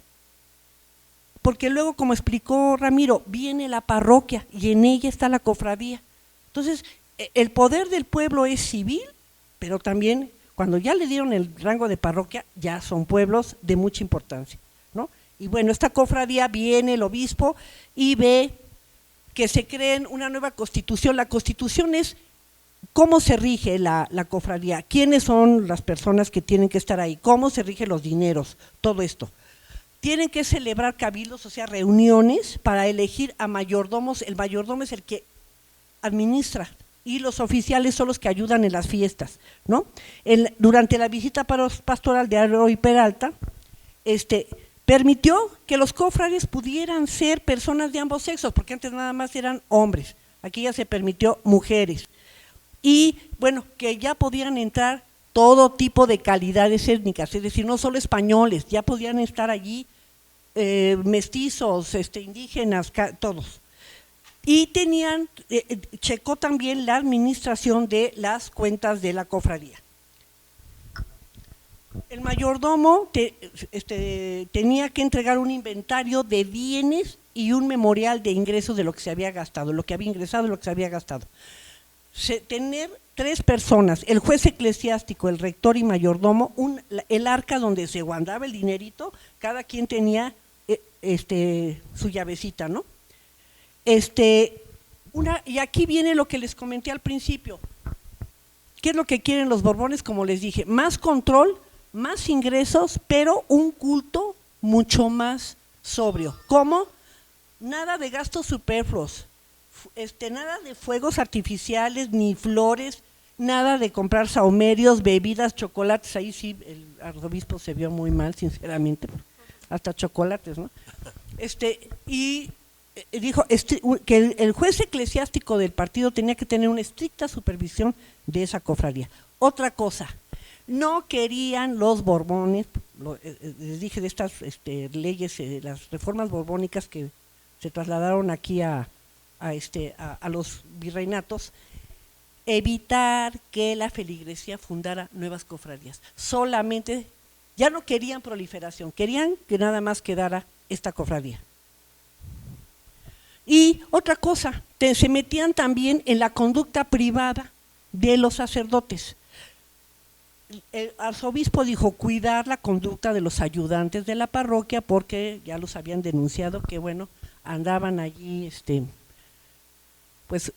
S5: Porque luego, como explicó Ramiro, viene la parroquia y en ella está la cofradía. Entonces, el poder del pueblo es civil, pero también cuando ya le dieron el rango de parroquia, ya son pueblos de mucha importancia, ¿no? Y bueno, esta cofradía viene el obispo y ve que se creen una nueva constitución. La constitución es cómo se rige la cofradía, quiénes son las personas que tienen que estar ahí, cómo se rigen los dineros, todo esto. Tienen que celebrar cabildos, o sea, reuniones para elegir a mayordomos. El mayordomo es el que administra y los oficiales son los que ayudan en las fiestas, ¿no? Durante la visita pastoral de Aroy Peralta, permitió que los cofrades pudieran ser personas de ambos sexos, porque antes nada más eran hombres, aquí ya se permitió mujeres. Y bueno, que ya podían entrar todo tipo de calidades étnicas, es decir, no solo españoles, ya podían estar allí mestizos, indígenas, todos. Y checó también la administración de las cuentas de la cofradía. El mayordomo tenía que entregar un inventario de bienes y un memorial de ingresos de lo que se había gastado, lo que había ingresado y lo que se había gastado. Tener 3 personas, el juez eclesiástico, el rector y mayordomo, el arca donde se guardaba el dinerito, cada quien tenía su llavecita, ¿no? Y aquí viene lo que les comenté al principio. ¿Qué es lo que quieren los Borbones? Como les dije, más control, más ingresos, pero un culto mucho más sobrio. ¿Cómo? Nada de gastos superfluos. Nada de fuegos artificiales, ni flores, nada de comprar saumerios, bebidas, chocolates. Ahí sí el arzobispo se vio muy mal, sinceramente, hasta chocolates, ¿no? Y dijo que el juez eclesiástico del partido tenía que tener una estricta supervisión de esa cofradía. Otra cosa, no querían los Borbones, les dije de estas leyes, las reformas borbónicas que se trasladaron aquí a los virreinatos, evitar que la feligresía fundara nuevas cofradías. Solamente, ya no querían proliferación, querían que nada más quedara esta cofradía. Y otra cosa, se metían también en la conducta privada de los sacerdotes. El arzobispo dijo cuidar la conducta de los ayudantes de la parroquia porque ya los habían denunciado que, bueno, andaban allí, pues,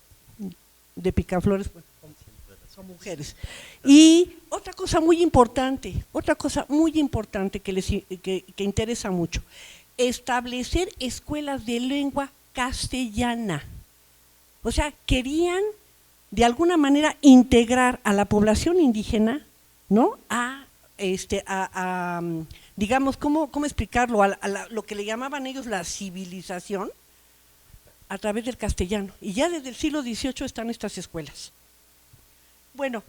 S5: de picaflores, pues, son mujeres. Y otra cosa muy importante que interesa mucho, establecer escuelas de lengua castellana. O sea, querían de alguna manera integrar a la población indígena, ¿no? Digamos, ¿cómo explicarlo? Lo que le llamaban ellos la civilización a través del castellano. Y ya desde el siglo XVIII están estas escuelas. Bueno,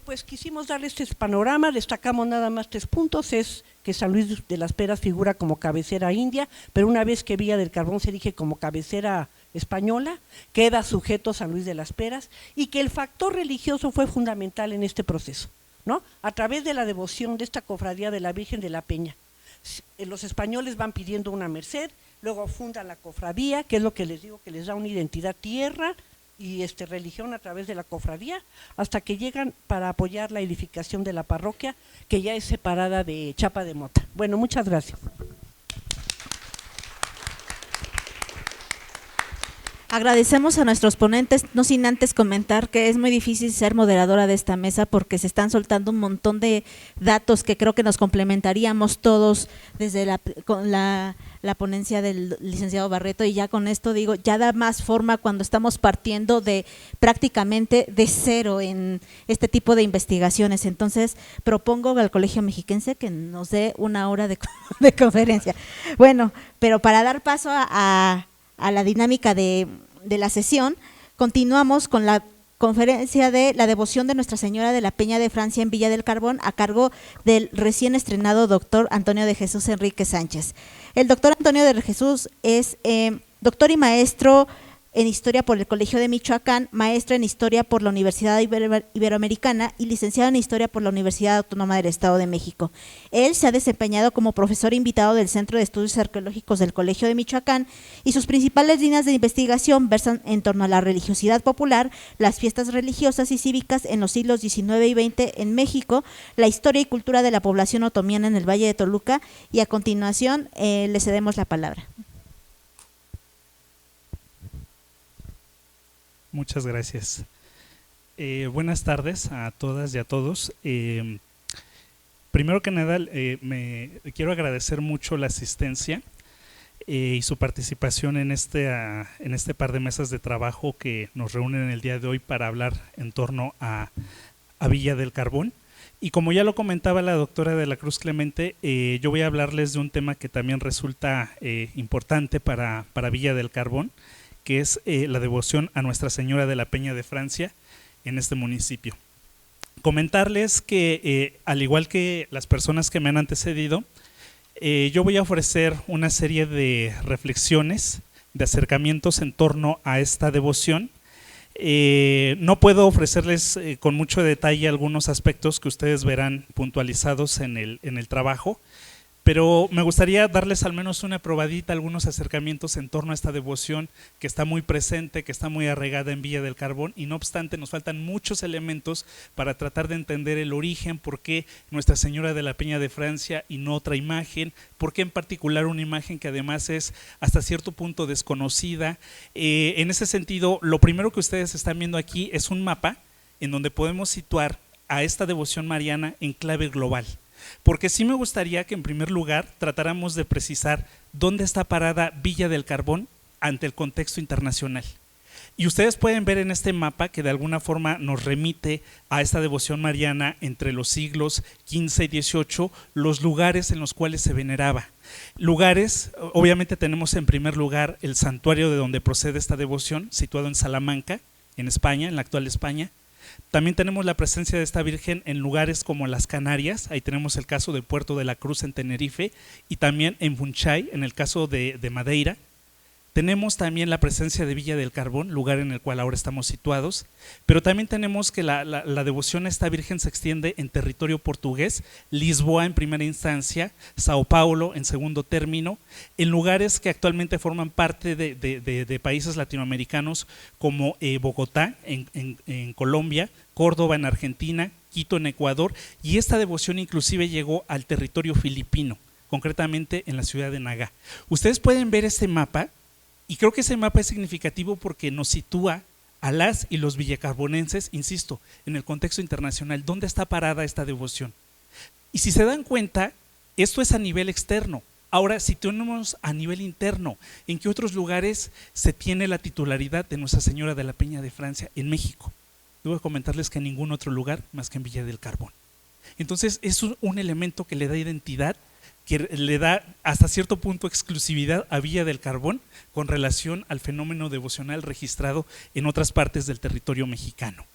S5: Pues quisimos darle este panorama, destacamos nada más 3 puntos, es que San Luis de las Peras figura como cabecera india, pero una vez que Villa del Carbón se erige como cabecera española, queda sujeto San Luis de las Peras, y que el factor religioso fue fundamental en este proceso, ¿no? A través de la devoción de esta cofradía de la Virgen de la Peña. Los españoles van pidiendo una merced, luego fundan la cofradía, que es lo que les digo, que les da una identidad tierra y religión a través de la cofradía, hasta que llegan para apoyar la edificación de la parroquia, que ya es separada de Chapa de Mota. Bueno, muchas gracias.
S1: Agradecemos a nuestros ponentes, no sin antes comentar que es muy difícil ser moderadora de esta mesa porque se están soltando un montón de datos que creo que nos complementaríamos todos desde la ponencia del licenciado Barreto, y ya con esto digo, ya da más forma cuando estamos partiendo de prácticamente de cero en este tipo de investigaciones. Entonces propongo al Colegio Mexiquense que nos dé 1 hora de conferencia. Bueno, pero para dar paso a la dinámica de la sesión, continuamos con la conferencia de la devoción de Nuestra Señora de la Peña de Francia en Villa del Carbón, a cargo del recién estrenado doctor Antonio de Jesús Enrique Sánchez. El doctor Antonio de Jesús es doctor y maestro en Historia por el Colegio de Michoacán, maestro en Historia por la Universidad Iberoamericana y licenciado en Historia por la Universidad Autónoma del Estado de México. Él se ha desempeñado como profesor invitado del Centro de Estudios Arqueológicos del Colegio de Michoacán, y sus principales líneas de investigación versan en torno a la religiosidad popular, las fiestas religiosas y cívicas en los siglos XIX y XX en México, la historia y cultura de la población otomiana en el Valle de Toluca, y a continuación le cedemos la palabra.
S6: Muchas gracias. Buenas tardes a todas y a todos. Primero que nada, me quiero agradecer mucho la asistencia y su participación en este par de mesas de trabajo que nos reúnen el día de hoy para hablar en torno a Villa del Carbón. Y como ya lo comentaba la doctora de la Cruz Clemente, yo voy a hablarles de un tema que también resulta importante para Villa del Carbón, que es la devoción a Nuestra Señora de la Peña de Francia en este municipio. Comentarles que, al igual que las personas que me han antecedido, yo voy a ofrecer una serie de reflexiones, de acercamientos en torno a esta devoción. No puedo ofrecerles con mucho detalle algunos aspectos que ustedes verán puntualizados en el trabajo, pero me gustaría darles al menos una probadita, algunos acercamientos en torno a esta devoción que está muy presente, que está muy arraigada en Villa del Carbón, y no obstante nos faltan muchos elementos para tratar de entender el origen, por qué Nuestra Señora de la Peña de Francia y no otra imagen, por qué en particular una imagen que además es hasta cierto punto desconocida. En ese sentido, lo primero que ustedes están viendo aquí es un mapa en donde podemos situar a esta devoción mariana en clave global. Porque sí me gustaría que en primer lugar tratáramos de precisar dónde está parada Villa del Carbón ante el contexto internacional. Y ustedes pueden ver en este mapa que de alguna forma nos remite a esta devoción mariana entre los siglos XV y XVIII, los lugares en los cuales se veneraba. Lugares, obviamente tenemos en primer lugar el santuario de donde procede esta devoción, situado en Salamanca, en España, en la actual España. También tenemos la presencia de esta Virgen en lugares como las Canarias, ahí tenemos el caso del Puerto de la Cruz en Tenerife, y también en Funchal, en el caso de Madeira. Tenemos también la presencia de Villa del Carbón, lugar en el cual ahora estamos situados, pero también tenemos que la devoción a esta Virgen se extiende en territorio portugués, Lisboa en primera instancia, Sao Paulo en segundo término, en lugares que actualmente forman parte de países latinoamericanos como Bogotá en Colombia, Córdoba en Argentina, Quito en Ecuador, y esta devoción inclusive llegó al territorio filipino, concretamente en la ciudad de Nagá. Ustedes pueden ver este mapa. Y creo que ese mapa es significativo porque nos sitúa a las y los villacarbonenses, insisto, en el contexto internacional, ¿dónde está parada esta devoción? Y si se dan cuenta, esto es a nivel externo. Ahora, si tenemos a nivel interno, ¿en qué otros lugares se tiene la titularidad de Nuestra Señora de la Peña de Francia en México? Debo comentarles que en ningún otro lugar más que en Villa del Carbón. Entonces, es un elemento que le da identidad, que le da hasta cierto punto exclusividad a Villa del Carbón con relación al fenómeno devocional registrado en otras partes del territorio mexicano.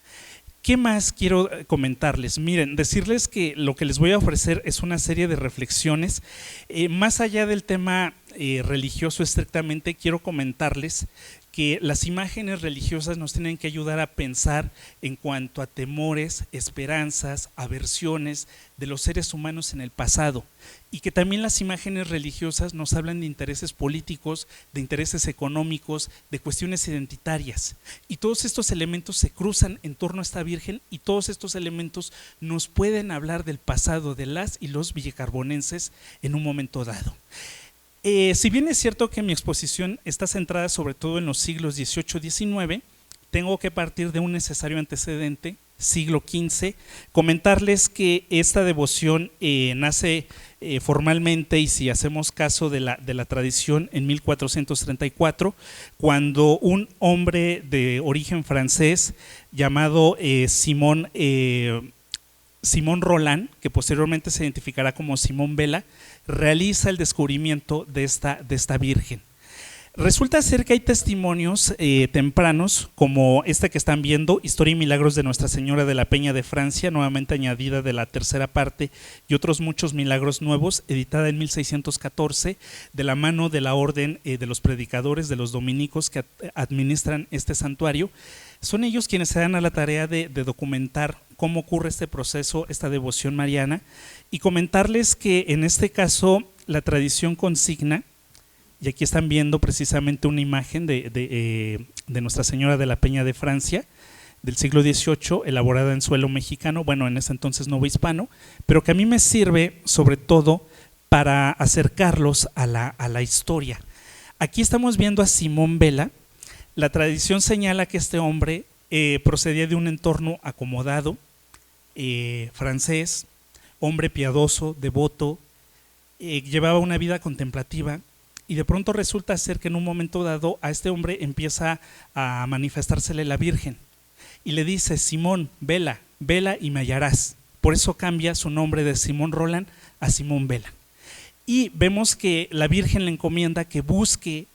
S6: ¿Qué más quiero comentarles? Miren, decirles que lo que les voy a ofrecer es una serie de reflexiones. Más allá del tema religioso estrictamente, quiero comentarles que las imágenes religiosas nos tienen que ayudar a pensar en cuanto a temores, esperanzas, aversiones de los seres humanos en el pasado, y que también las imágenes religiosas nos hablan de intereses políticos, de intereses económicos, de cuestiones identitarias, y todos estos elementos se cruzan en torno a esta Virgen, y todos estos elementos nos pueden hablar del pasado de las y los villecarbonenses en un momento dado. Si bien es cierto que mi exposición está centrada sobre todo en los siglos XVIII-XIX, tengo que partir de un necesario antecedente, siglo XV, comentarles que esta devoción nace formalmente, y si hacemos caso de la tradición, en 1434, cuando un hombre de origen francés llamado Simón Roland, que posteriormente se identificará como Simón Vela, realiza el descubrimiento de esta Virgen. Resulta ser que hay testimonios tempranos, como este que están viendo, Historia y Milagros de Nuestra Señora de la Peña de Francia, nuevamente añadida de la tercera parte, y otros muchos milagros nuevos, editada en 1614, de la mano de la orden de los predicadores, de los dominicos que administran este santuario. Son ellos quienes se dan a la tarea de documentar cómo ocurre este proceso, esta devoción mariana, y comentarles que en este caso la tradición consigna, y aquí están viendo precisamente una imagen de Nuestra Señora de la Peña de Francia, del siglo XVIII, elaborada en suelo mexicano, bueno, en ese entonces novohispano, pero que a mí me sirve sobre todo para acercarlos a la historia. Aquí estamos viendo a Simón Vela. La tradición señala que este hombre procedía de un entorno acomodado, francés, hombre piadoso, devoto, llevaba una vida contemplativa, y de pronto resulta ser que en un momento dado a este hombre empieza a manifestársele la Virgen y le dice: Simón, vela, vela y me hallarás. Por eso cambia su nombre de Simón Roland a Simón Vela. Y vemos que la Virgen le encomienda que busque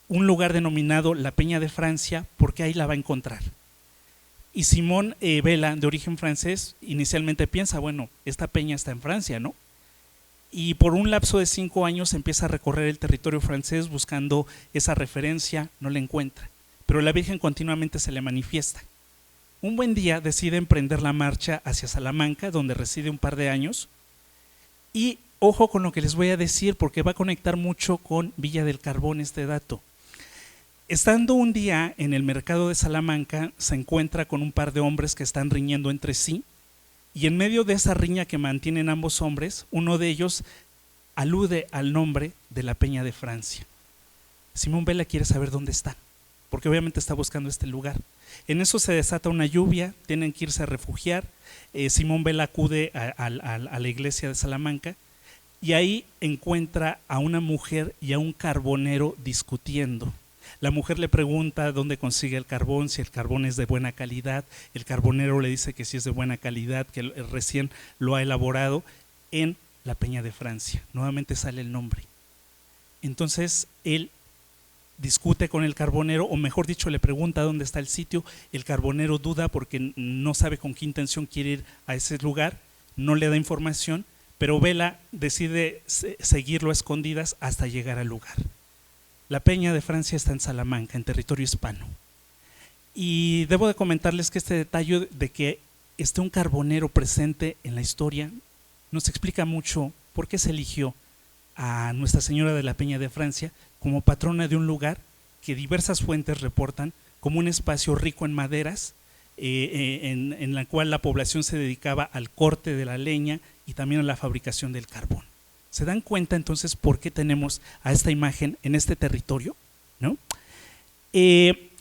S6: un lugar denominado la Peña de Francia, porque ahí la va a encontrar. Y Simón Vela, de origen francés, inicialmente piensa, bueno, esta peña está en Francia, ¿no? Y por un lapso de 5 años empieza a recorrer el territorio francés buscando esa referencia, no la encuentra, pero la Virgen continuamente se le manifiesta. Un buen día decide emprender la marcha hacia Salamanca, donde reside un par de años, y ojo con lo que les voy a decir, porque va a conectar mucho con Villa del Carbón este dato. Estando un día en el mercado de Salamanca, se encuentra con un par de hombres que están riñendo entre sí, y en medio de esa riña que mantienen ambos hombres, uno de ellos alude al nombre de la Peña de Francia. Simón Vela quiere saber dónde está, porque obviamente está buscando este lugar. En eso se desata una lluvia, tienen que irse a refugiar. Simón Vela acude a la iglesia de Salamanca, y ahí encuentra a una mujer y a un carbonero discutiendo. La mujer le pregunta dónde consigue el carbón, si el carbón es de buena calidad. El carbonero le dice que sí es de buena calidad, que recién lo ha elaborado en la Peña de Francia. Nuevamente sale el nombre. Entonces él discute con el carbonero, o mejor dicho, le pregunta dónde está el sitio. El carbonero duda porque no sabe con qué intención quiere ir a ese lugar, no le da información, pero Vela decide seguirlo a escondidas hasta llegar al lugar. La Peña de Francia está en Salamanca, en territorio hispano. Y debo de comentarles que este detalle de que esté un carbonero presente en la historia nos explica mucho por qué se eligió a Nuestra Señora de la Peña de Francia como patrona de un lugar que diversas fuentes reportan como un espacio rico en maderas, en la cual la población se dedicaba al corte de la leña y también a la fabricación del carbón. ¿Se dan cuenta entonces por qué tenemos a esta imagen en este territorio? ¿No?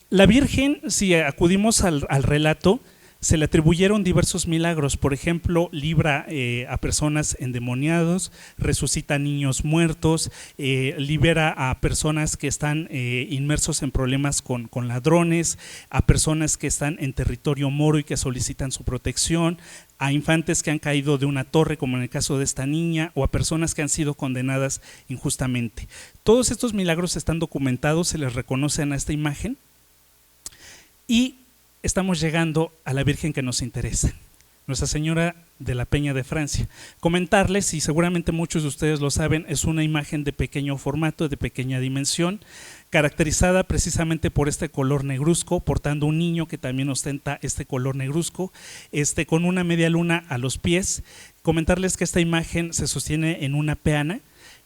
S6: La Virgen, si acudimos al relato, se le atribuyeron diversos milagros. Por ejemplo, libra a personas endemoniados, resucita a niños muertos, libera a personas que están inmersos en problemas con ladrones, a personas que están en territorio moro y que solicitan su protección, a infantes que han caído de una torre, como en el caso de esta niña, o a personas que han sido condenadas injustamente. Todos estos milagros están documentados, se les reconocen a esta imagen, y estamos llegando a la Virgen que nos interesa, Nuestra Señora de la Peña de Francia. Comentarles, y seguramente muchos de ustedes lo saben, es una imagen de pequeño formato, de pequeña dimensión, caracterizada precisamente por este color negruzco, portando un niño que también ostenta este color negruzco, con una media luna a los pies. Comentarles que esta imagen se sostiene en una peana,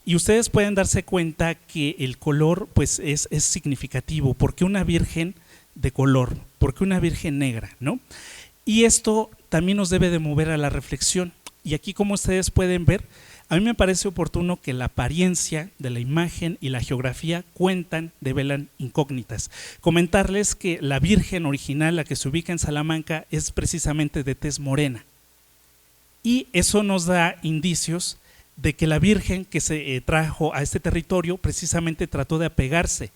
S6: y ustedes pueden darse cuenta que el color pues es significativo. ¿Por qué una virgen de color? ¿Por qué una virgen negra? ¿No? Y esto también nos debe de mover a la reflexión. Y aquí, como ustedes pueden ver, a mí me parece oportuno que la apariencia de la imagen y la geografía develan incógnitas. Comentarles que la Virgen original, la que se ubica en Salamanca, es precisamente de tez morena. Y eso nos da indicios de que la Virgen que se trajo a este territorio precisamente trató de apegarse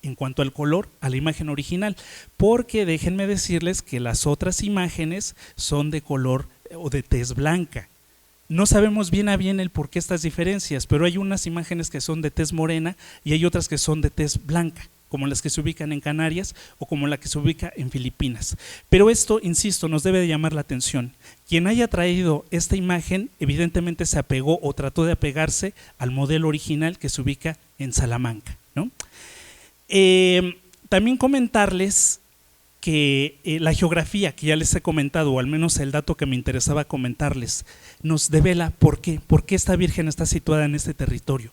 S6: en cuanto al color a la imagen original, porque déjenme decirles que las otras imágenes son de color o de tez blanca. No sabemos bien a bien el por qué estas diferencias, pero hay unas imágenes que son de tez morena y hay otras que son de tez blanca, como las que se ubican en Canarias o como la que se ubica en Filipinas. Pero esto, insisto, nos debe de llamar la atención. Quien haya traído esta imagen evidentemente se apegó o trató de apegarse al modelo original que se ubica en Salamanca, ¿no? También comentarles que la geografía que ya les he comentado, o al menos el dato que me interesaba comentarles, nos devela por qué esta Virgen está situada en este territorio.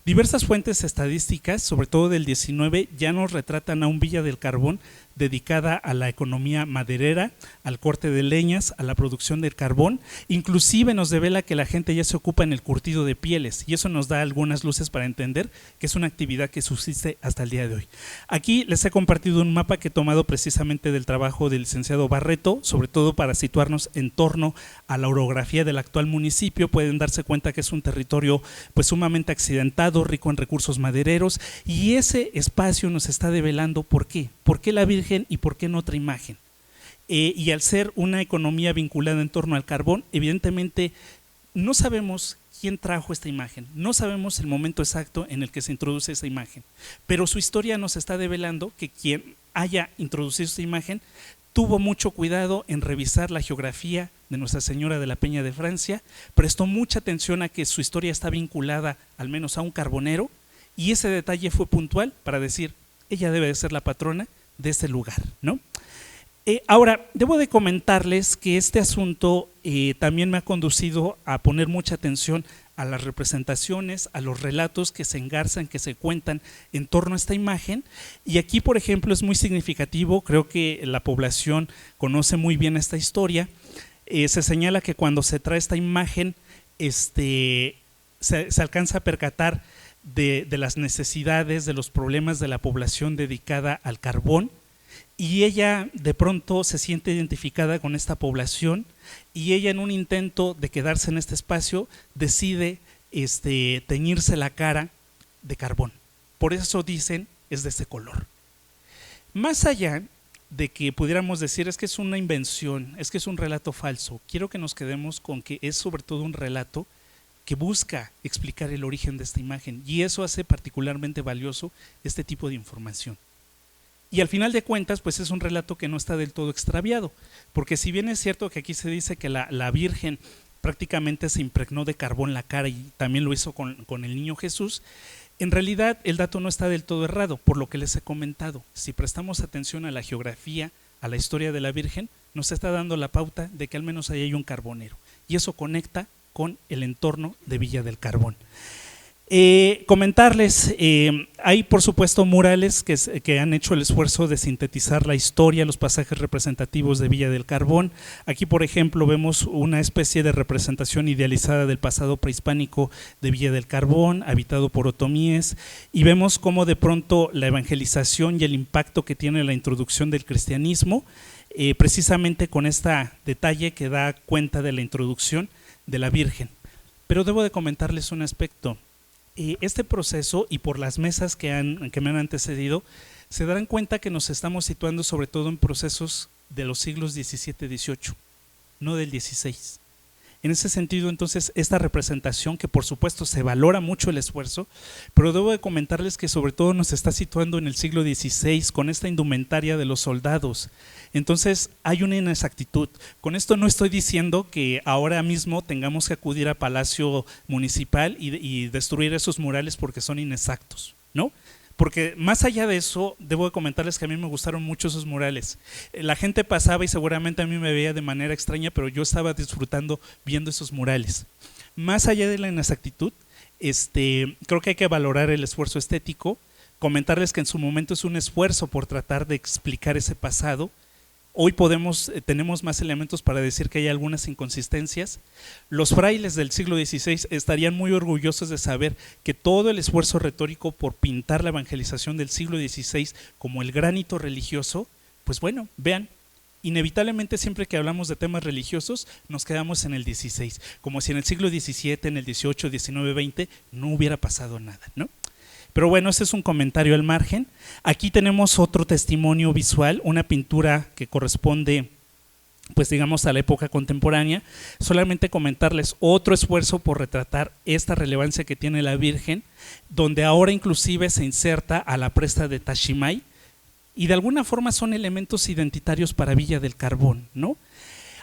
S6: Diversas fuentes estadísticas, sobre todo del 19, ya nos retratan a un Villa del Carbón dedicada a la economía maderera, al corte de leñas, a la producción del carbón. Inclusive nos devela que la gente ya se ocupa en el curtido de pieles, y eso nos da algunas luces para entender que es una actividad que subsiste hasta el día de hoy. Aquí les he compartido un mapa que he tomado precisamente del trabajo del licenciado Barreto, sobre todo para situarnos en torno a la orografía del actual municipio. Pueden darse cuenta que es un territorio pues sumamente accidentado, rico en recursos madereros, y ese espacio nos está develando por qué la Virgen y por qué en otra imagen. Y al ser una economía vinculada en torno al carbón, evidentemente no sabemos quién trajo esta imagen, no sabemos el momento exacto en el que se introduce esa imagen, pero su historia nos está develando que quien haya introducido esta imagen tuvo mucho cuidado en revisar la geografía de Nuestra Señora de la Peña de Francia, prestó mucha atención a que su historia está vinculada al menos a un carbonero, y ese detalle fue puntual para decir, ella debe de ser la patrona de este lugar, ¿no? Ahora, debo de comentarles que este asunto también me ha conducido a poner mucha atención a las representaciones, a los relatos que se engarzan, que se cuentan en torno a esta imagen. Y aquí, por ejemplo, es muy significativo, creo que la población conoce muy bien esta historia. Se señala que cuando se trae esta imagen, se alcanza a percatar de las necesidades, de los problemas de la población dedicada al carbón, y ella de pronto se siente identificada con esta población, y ella, en un intento de quedarse en este espacio, decide teñirse la cara de carbón. Por eso dicen es de ese color. Más allá de que pudiéramos decir es que es una invención, es que es un relato falso, quiero que nos quedemos con que es sobre todo un relato que busca explicar el origen de esta imagen, y eso hace particularmente valioso este tipo de información. Y al final de cuentas, pues es un relato que no está del todo extraviado, porque si bien es cierto que aquí se dice que la Virgen prácticamente se impregnó de carbón la cara y también lo hizo con el niño Jesús, en realidad el dato no está del todo errado, por lo que les he comentado. Si prestamos atención a la geografía, a la historia de la Virgen, nos está dando la pauta de que al menos ahí hay un carbonero, y eso conecta con el entorno de Villa del Carbón. Comentarles, hay por supuesto murales que han hecho el esfuerzo de sintetizar la historia, los pasajes representativos de Villa del Carbón. Aquí, por ejemplo, vemos una especie de representación idealizada del pasado prehispánico de Villa del Carbón, habitado por otomíes, y vemos cómo de pronto la evangelización y el impacto que tiene la introducción del cristianismo, precisamente con este detalle que da cuenta de la introducción de la Virgen. Pero debo de comentarles un aspecto. Este proceso, y por las mesas que me han antecedido, se darán cuenta que nos estamos situando sobre todo en procesos de los siglos XVII-XVIII, no del XVI. En ese sentido, entonces, esta representación, que por supuesto se valora mucho el esfuerzo, pero debo de comentarles que sobre todo nos está situando en el siglo XVI con esta indumentaria de los soldados. Entonces hay una inexactitud. Con esto no estoy diciendo que ahora mismo tengamos que acudir a Palacio Municipal y destruir esos murales porque son inexactos, ¿no? Porque más allá de eso, debo de comentarles que a mí me gustaron mucho esos murales. La gente pasaba y seguramente a mí me veía de manera extraña, pero yo estaba disfrutando viendo esos murales. Más allá de la inexactitud, creo que hay que valorar el esfuerzo estético, comentarles que en su momento es un esfuerzo por tratar de explicar ese pasado. Hoy tenemos más elementos para decir que hay algunas inconsistencias. Los frailes del siglo XVI estarían muy orgullosos de saber que todo el esfuerzo retórico por pintar la evangelización del siglo XVI como el gran hito religioso, pues bueno, vean, inevitablemente siempre que hablamos de temas religiosos nos quedamos en el XVI, como si en el siglo XVII, en el XVIII, XIX, XX no hubiera pasado nada, ¿no? Pero bueno, ese es un comentario al margen. Aquí tenemos otro testimonio visual, una pintura que corresponde, pues digamos, a la época contemporánea. Solamente comentarles otro esfuerzo por retratar esta relevancia que tiene la Virgen, donde ahora inclusive se inserta a la presta de Tashimay, y de alguna forma son elementos identitarios para Villa del Carbón, ¿no?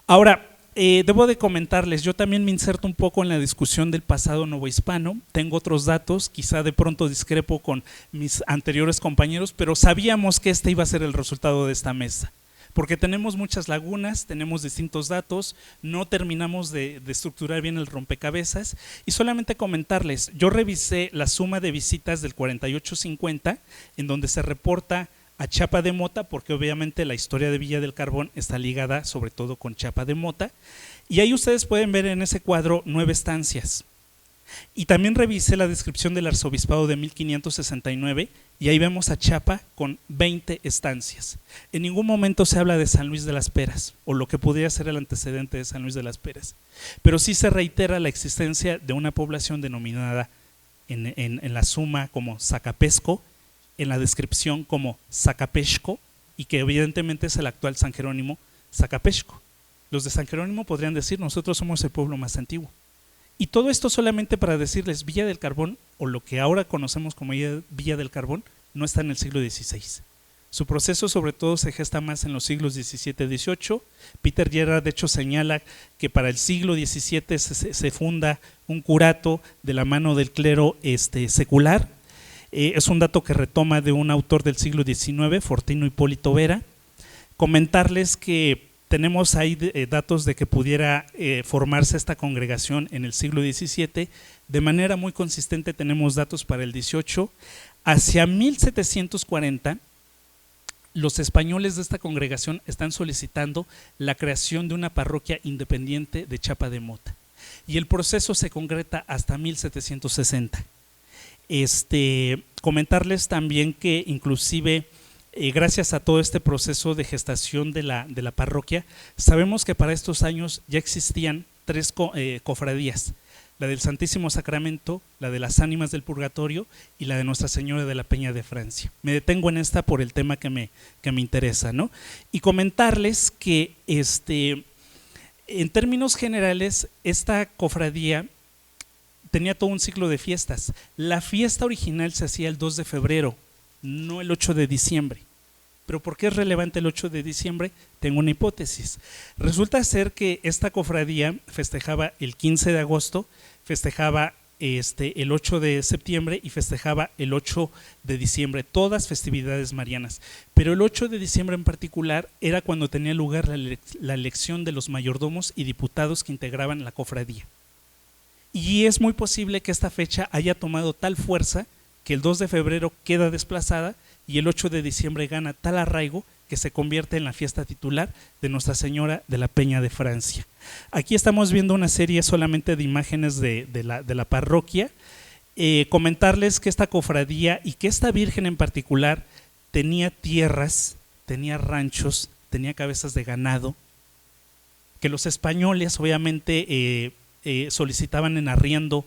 S6: Ahora, debo de comentarles, yo también me inserto un poco en la discusión del pasado novohispano, tengo otros datos, quizá de pronto discrepo con mis anteriores compañeros, pero sabíamos que este iba a ser el resultado de esta mesa, porque tenemos muchas lagunas, tenemos distintos datos, no terminamos de estructurar bien el rompecabezas, y solamente comentarles, yo revisé la suma de visitas del 48-50, en donde se reporta a Chapa de Mota, porque obviamente la historia de Villa del Carbón está ligada sobre todo con Chapa de Mota, y ahí ustedes pueden ver en ese cuadro 9 estancias. Y también revisé la descripción del arzobispado de 1569 y ahí vemos a Chapa con 20 estancias. En ningún momento se habla de San Luis de las Peras o lo que podría ser el antecedente de San Luis de las Peras, pero sí se reitera la existencia de una población denominada en la suma como Zacapesco, en la descripción como Zacapesco, y que evidentemente es el actual San Jerónimo Zacapesco. Los de San Jerónimo podrían decir, nosotros somos el pueblo más antiguo. Y todo esto solamente para decirles, Villa del Carbón, o lo que ahora conocemos como Villa del Carbón, no está en el siglo XVI. Su proceso sobre todo se gesta más en los siglos XVII y XVIII. Peter Gerard de hecho señala que para el siglo XVII se funda un curato de la mano del clero secular. Es un dato que retoma de un autor del siglo XIX, Fortino Hipólito Vera. Comentarles que tenemos ahí datos de que pudiera formarse esta congregación en el siglo XVII. De manera muy consistente tenemos datos para el XVIII. Hacia 1740, los españoles de esta congregación están solicitando la creación de una parroquia independiente de Chapa de Mota. Y el proceso se concreta hasta 1760. Comentarles también que inclusive gracias a todo este proceso de gestación de la parroquia, sabemos que para estos años ya existían 3 cofradías, la del Santísimo Sacramento, la de las Ánimas del Purgatorio y la de Nuestra Señora de la Peña de Francia. Me detengo en esta por el tema que me interesa, ¿no? Y comentarles que en términos generales esta cofradía tenía todo un ciclo de fiestas. La fiesta original se hacía el 2 de febrero, no el 8 de diciembre. ¿Pero por qué es relevante el 8 de diciembre? Tengo una hipótesis. Resulta ser que esta cofradía festejaba el 15 de agosto, festejaba el 8 de septiembre y festejaba el 8 de diciembre, todas festividades marianas. Pero el 8 de diciembre en particular era cuando tenía lugar la elección de los mayordomos y diputados que integraban la cofradía. Y es muy posible que esta fecha haya tomado tal fuerza que el 2 de febrero queda desplazada y el 8 de diciembre gana tal arraigo que se convierte en la fiesta titular de Nuestra Señora de la Peña de Francia. Aquí estamos viendo una serie solamente de imágenes de la parroquia. Comentarles que esta cofradía y que esta Virgen en particular tenía tierras, tenía ranchos, tenía cabezas de ganado, que los españoles obviamente solicitaban en arriendo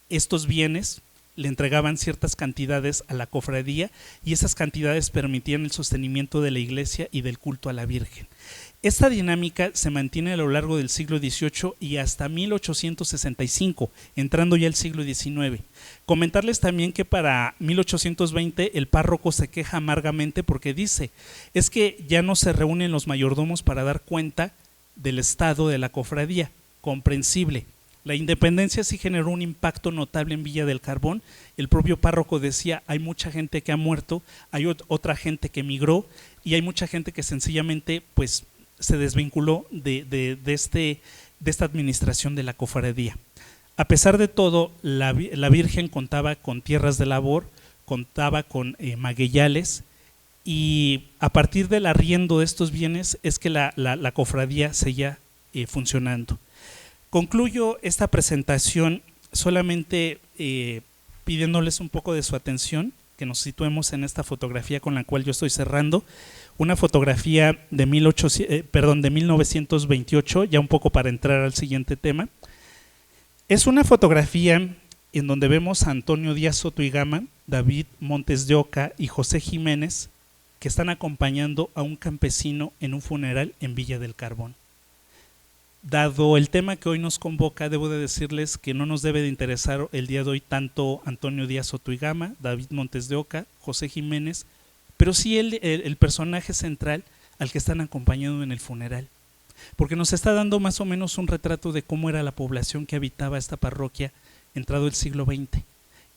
S6: estos bienes, le entregaban ciertas cantidades a la cofradía y esas cantidades permitían el sostenimiento de la iglesia y del culto a la Virgen. Esta dinámica se mantiene a lo largo del siglo XVIII y hasta 1865, entrando ya el siglo XIX. Comentarles también que para 1820 el párroco se queja amargamente porque dice, es que ya no se reúnen los mayordomos para dar cuenta del estado de la cofradía, comprensible. La independencia sí generó un impacto notable en Villa del Carbón. El propio párroco decía, hay mucha gente que ha muerto, hay otra gente que emigró y hay mucha gente que sencillamente pues se desvinculó de esta administración de la cofradía. A pesar de todo, la Virgen contaba con tierras de labor, contaba con magueyales, y a partir del arriendo de estos bienes es que la cofradía seguía funcionando. Concluyo esta presentación solamente pidiéndoles un poco de su atención, que nos situemos en esta fotografía con la cual yo estoy cerrando, una fotografía de 1928, ya un poco para entrar al siguiente tema. Es una fotografía en donde vemos a Antonio Díaz Soto y Gama, David Montes de Oca y José Jiménez, que están acompañando a un campesino en un funeral en Villa del Carbón. Dado el tema que hoy nos convoca, debo de decirles que no nos debe de interesar el día de hoy tanto Antonio Díaz Soto y Gama, David Montes de Oca, José Jiménez, pero sí el personaje central al que están acompañando en el funeral, porque nos está dando más o menos un retrato de cómo era la población que habitaba esta parroquia entrado el siglo XX.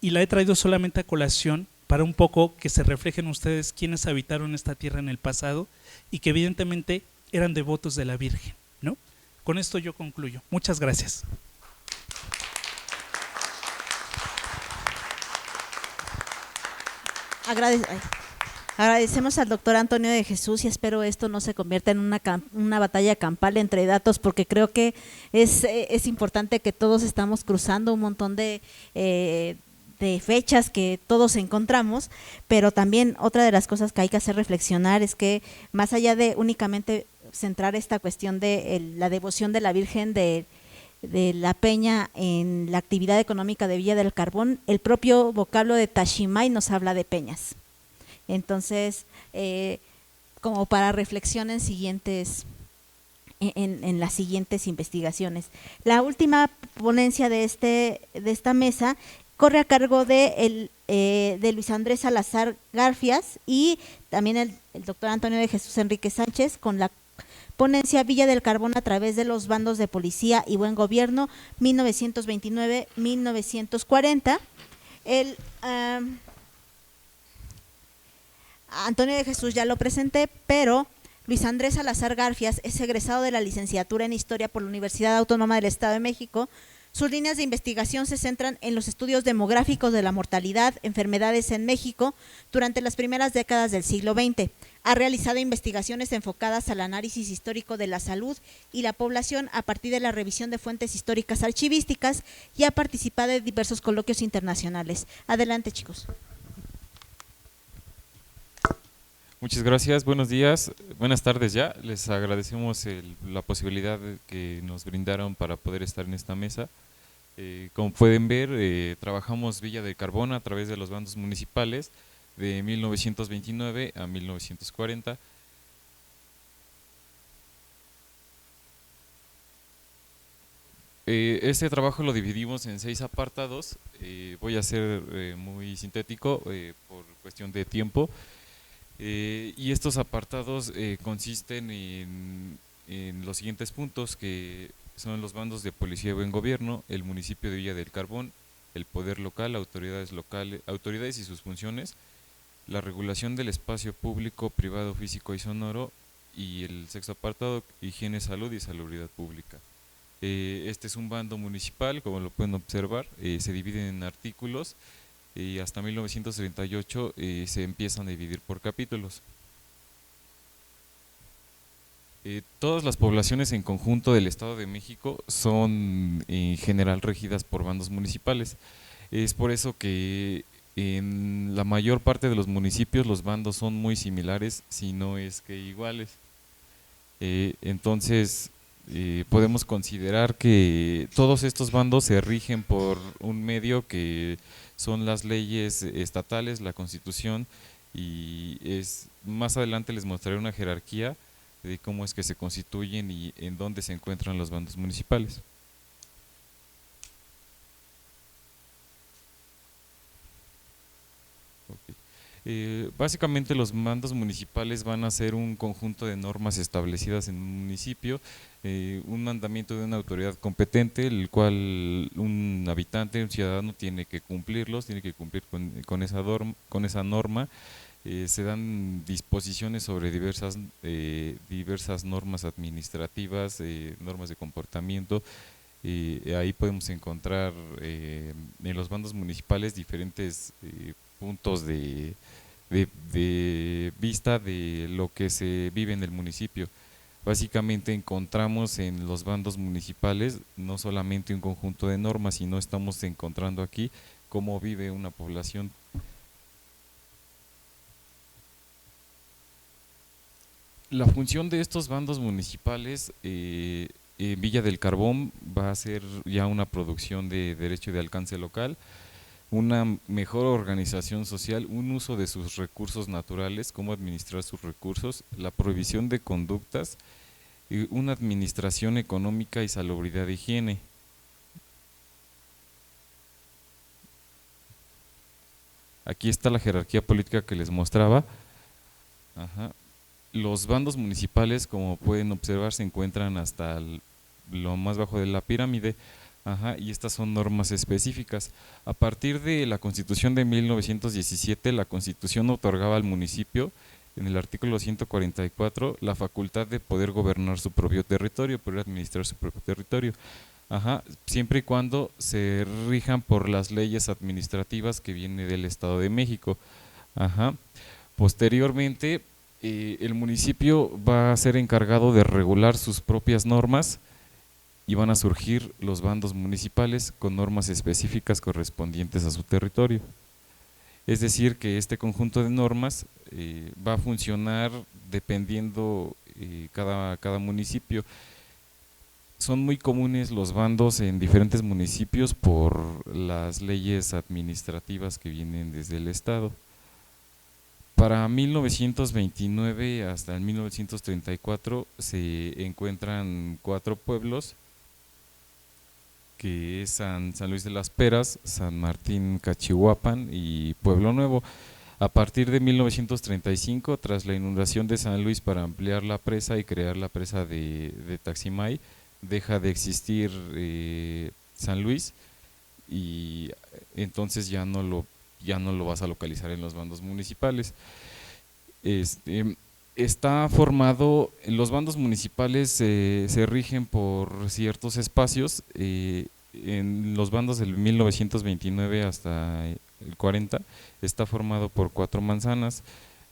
S6: Y la he traído solamente a colación para un poco que se reflejen ustedes quienes habitaron esta tierra en el pasado y que evidentemente eran devotos de la Virgen, ¿no? Con esto yo concluyo. Muchas gracias.
S1: Agradecemos al doctor Antonio de Jesús y espero esto no se convierta en una batalla campal entre datos, porque creo que es importante que todos estamos cruzando un montón de fechas que todos encontramos, pero también otra de las cosas que hay que hacer reflexionar es que más allá de únicamente centrar esta cuestión de la devoción de la Virgen de la Peña en la actividad económica de Villa del Carbón, el propio vocablo de Tashimay nos habla de peñas. Entonces, como para reflexión en las siguientes investigaciones. La última ponencia de esta mesa corre a cargo de Luis Andrés Salazar Garfias y también el doctor Antonio de Jesús Enrique Sánchez, con la ponencia Villa del Carbón a través de los bandos de policía y buen gobierno 1929-1940. Antonio de Jesús ya lo presenté, pero Luis Andrés Salazar Garfias es egresado de la licenciatura en Historia por la Universidad Autónoma del Estado de México. Sus líneas de investigación se centran en los estudios demográficos de la mortalidad, enfermedades en México durante las primeras décadas del siglo XX. Ha realizado investigaciones enfocadas al análisis histórico de la salud y la población a partir de la revisión de fuentes históricas archivísticas y ha participado en diversos coloquios internacionales. Adelante, chicos.
S7: Muchas gracias, buenos días, buenas tardes ya. Les agradecemos la posibilidad que nos brindaron para poder estar en esta mesa. Como pueden ver, trabajamos Villa del Carbón a través de los bandos municipales de 1929 a 1940. Este trabajo lo dividimos en 6 apartados. Voy a ser muy sintético por cuestión de tiempo. Y estos apartados consisten en los siguientes puntos, que son los bandos de policía y buen gobierno, el municipio de Villa del Carbón, el poder local, autoridades y sus funciones, la regulación del espacio público, privado, físico y sonoro, y el sexto apartado, higiene, salud y salubridad pública. Este es un bando municipal, como lo pueden observar, se divide en artículos, y hasta 1938 se empiezan a dividir por capítulos. Todas las poblaciones en conjunto del Estado de México son en general regidas por bandos municipales. Es por eso que en la mayor parte de los municipios los bandos son muy similares, si no es que iguales. Entonces podemos considerar que todos estos bandos se rigen por un medio que son las leyes estatales, la Constitución, y más adelante les mostraré una jerarquía de cómo es que se constituyen y en dónde se encuentran los bandos municipales. Ok. Básicamente los mandos municipales van a ser un conjunto de normas establecidas en un municipio, un mandamiento de una autoridad competente, el cual un habitante, un ciudadano tiene que cumplirlos, tiene que cumplir con esa norma. Se dan disposiciones sobre diversas normas administrativas, normas de comportamiento. Ahí podemos encontrar en los bandos municipales diferentes puntos de vista de lo que se vive en el municipio. Básicamente encontramos en los bandos municipales no solamente un conjunto de normas, sino estamos encontrando aquí cómo vive una población. La función de estos bandos municipales en Villa del Carbón va a ser ya una producción de derecho de alcance local, una mejor organización social, un uso de sus recursos naturales, cómo administrar sus recursos, la prohibición de conductas, y una administración económica y salubridad de higiene. Aquí está la jerarquía política que les mostraba. Ajá. Los bandos municipales, como pueden observar, se encuentran hasta lo más bajo de la pirámide. Ajá, y estas son normas específicas. A partir de la Constitución de 1917, la Constitución otorgaba al municipio, en el artículo 144, la facultad de poder gobernar su propio territorio, poder administrar su propio territorio. Ajá, siempre y cuando se rijan por las leyes administrativas que vienen del Estado de México. Ajá. Posteriormente, el municipio va a ser encargado de regular sus propias normas y van a surgir los bandos municipales con normas específicas correspondientes a su territorio. Es decir, que este conjunto de normas va a funcionar dependiendo cada municipio. Son muy comunes los bandos en diferentes municipios por las leyes administrativas que vienen desde el Estado. Para 1929 hasta el 1934 se encuentran 4 pueblos, que es San Luis de las Peras, San Martín Cachihuapan y Pueblo Nuevo. A partir de 1935, tras la inundación de San Luis para ampliar la presa y crear la presa de Taximay, deja de existir San Luis y entonces ya no lo vas a localizar en los bandos municipales. Está formado, los bandos municipales se rigen por ciertos espacios. En los bandos del 1929 hasta el 40 está formado por 4 manzanas,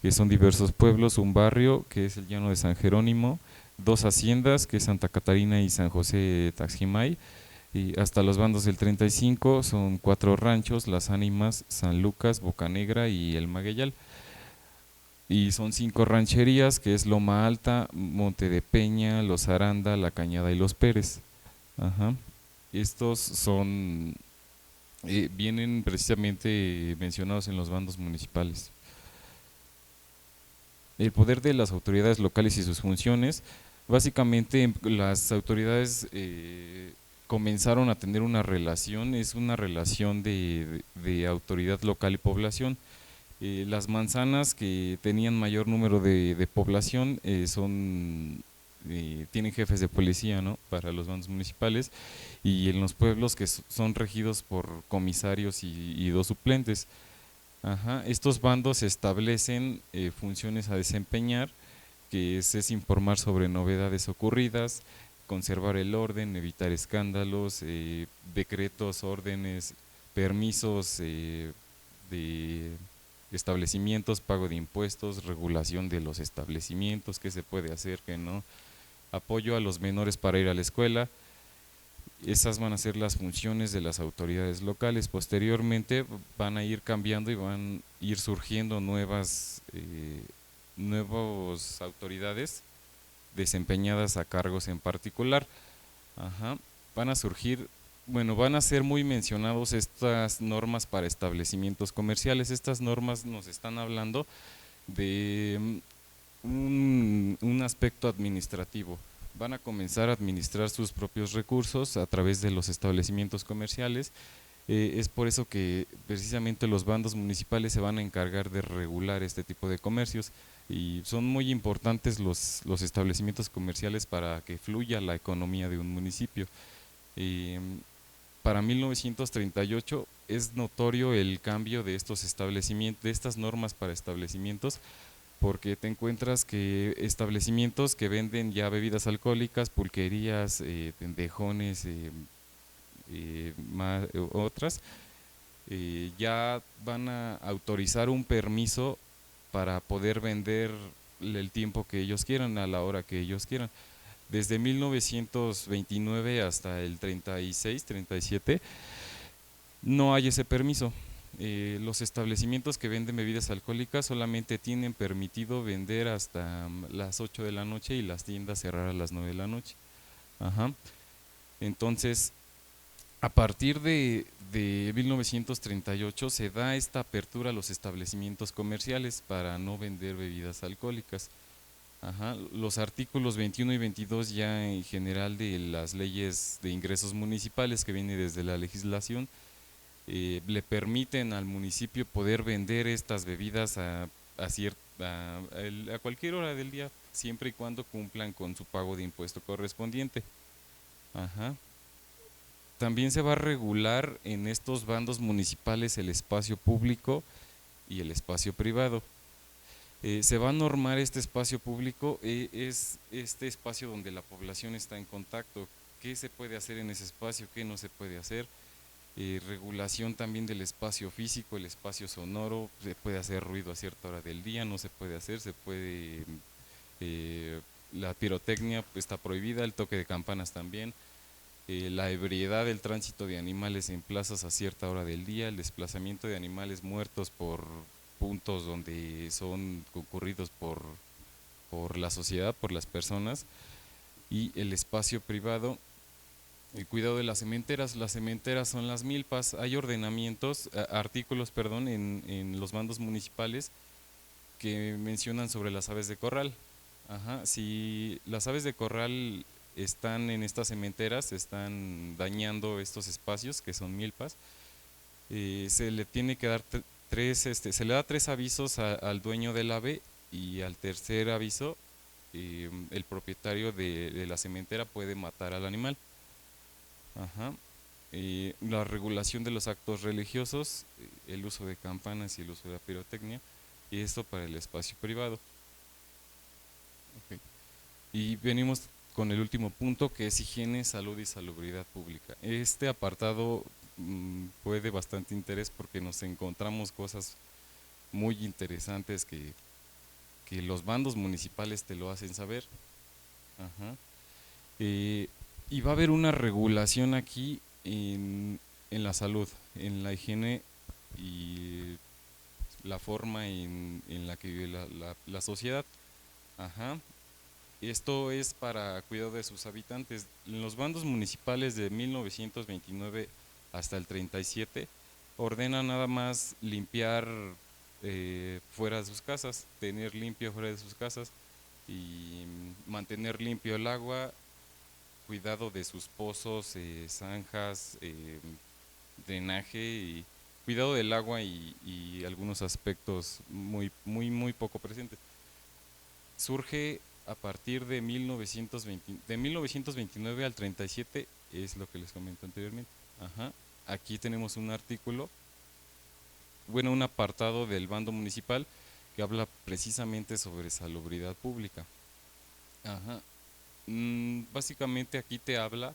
S7: que son diversos pueblos, un barrio que es el Llano de San Jerónimo, 2 haciendas, que es Santa Catarina y San José de Taximay, y hasta los bandos del 35 son 4 ranchos, Las Ánimas, San Lucas, Bocanegra y El Magueyal. Y son 5 rancherías, que es Loma Alta, Monte de Peña, Los Aranda, La Cañada y Los Pérez. Ajá. Estos son vienen precisamente mencionados en los bandos municipales. El poder de las autoridades locales y sus funciones. Básicamente las autoridades comenzaron a tener una relación, es una relación de autoridad local y población. Las manzanas que tenían mayor número de población tienen jefes de policía, ¿no?, para los bandos municipales, y en los pueblos que son regidos por comisarios y 2 suplentes. Ajá. Estos bandos establecen funciones a desempeñar, que es informar sobre novedades ocurridas, conservar el orden, evitar escándalos, decretos, órdenes, permisos de establecimientos, pago de impuestos, regulación de los establecimientos, qué se puede hacer, qué no, apoyo a los menores para ir a la escuela. Esas van a ser las funciones de las autoridades locales. Posteriormente van a ir cambiando y van a ir surgiendo nuevas autoridades desempeñadas a cargos en particular. Ajá. Van a ser muy mencionados estas normas para establecimientos comerciales. Estas normas nos están hablando de un aspecto administrativo. Van a comenzar a administrar sus propios recursos a través de los establecimientos comerciales. Es por eso que precisamente los bandos municipales se van a encargar de regular este tipo de comercios, y son muy importantes los establecimientos comerciales para que fluya la economía de un municipio. Para 1938 es notorio el cambio de estos establecimientos, de estas normas para establecimientos, porque te encuentras que establecimientos que venden ya bebidas alcohólicas, pulquerías, tendejones, otras, ya van a autorizar un permiso para poder vender el tiempo que ellos quieran, a la hora que ellos quieran. Desde 1929 hasta el 36, 37, no hay ese permiso. Los establecimientos que venden bebidas alcohólicas solamente tienen permitido vender hasta las 8 de la noche y las tiendas cerrar a las 9 de la noche. Ajá. Entonces, a partir de 1938 se da esta apertura a los establecimientos comerciales para no vender bebidas alcohólicas. Ajá. Los artículos 21 y 22 ya en general de las leyes de ingresos municipales que viene desde la legislación, le permiten al municipio poder vender estas bebidas a cualquier hora del día, siempre y cuando cumplan con su pago de impuesto correspondiente. Ajá. También se va a regular en estos bandos municipales el espacio público y el espacio privado. Se va a normar este espacio público, es este espacio donde la población está en contacto, qué se puede hacer en ese espacio, qué no se puede hacer. Regulación también del espacio físico, el espacio sonoro, se puede hacer ruido a cierta hora del día, no se puede hacer, se puede, la pirotecnia está prohibida, el toque de campanas también, la ebriedad del tránsito de animales en plazas a cierta hora del día, el desplazamiento de animales muertos por puntos donde son concurridos por la sociedad, por las personas, y el espacio privado. El cuidado de las cementeras son las milpas. Hay ordenamientos, artículos, perdón, en los bandos municipales que mencionan sobre las aves de corral. Ajá, si las aves de corral están en estas cementeras, están dañando estos espacios que son milpas, se le tiene que dar se le da 3 avisos al dueño del ave, y al tercer aviso el propietario de la cementera puede matar al animal. Ajá. La regulación de los actos religiosos, el uso de campanas y el uso de la pirotecnia, y esto para el espacio privado. Okay. Y venimos con el último punto, que es higiene, salud y salubridad pública. Este apartado fue de bastante interés porque nos encontramos cosas muy interesantes que los bandos municipales te lo hacen saber. Ajá. Y va a haber una regulación aquí en la salud, en la higiene y la forma en la que vive la sociedad. Ajá. Esto es para cuidado de sus habitantes. En los bandos municipales de 1929 hasta el 37 ordenan nada más limpiar fuera de sus casas, tener limpio fuera de sus casas y mantener limpio el agua, cuidado de sus pozos, zanjas, drenaje y cuidado del agua y algunos aspectos muy poco presentes. Surge a partir de 1929 al 37, es lo que les comento anteriormente. Ajá. Aquí tenemos un artículo, bueno, un apartado del bando municipal que habla precisamente sobre salubridad pública. Ajá. Básicamente aquí te habla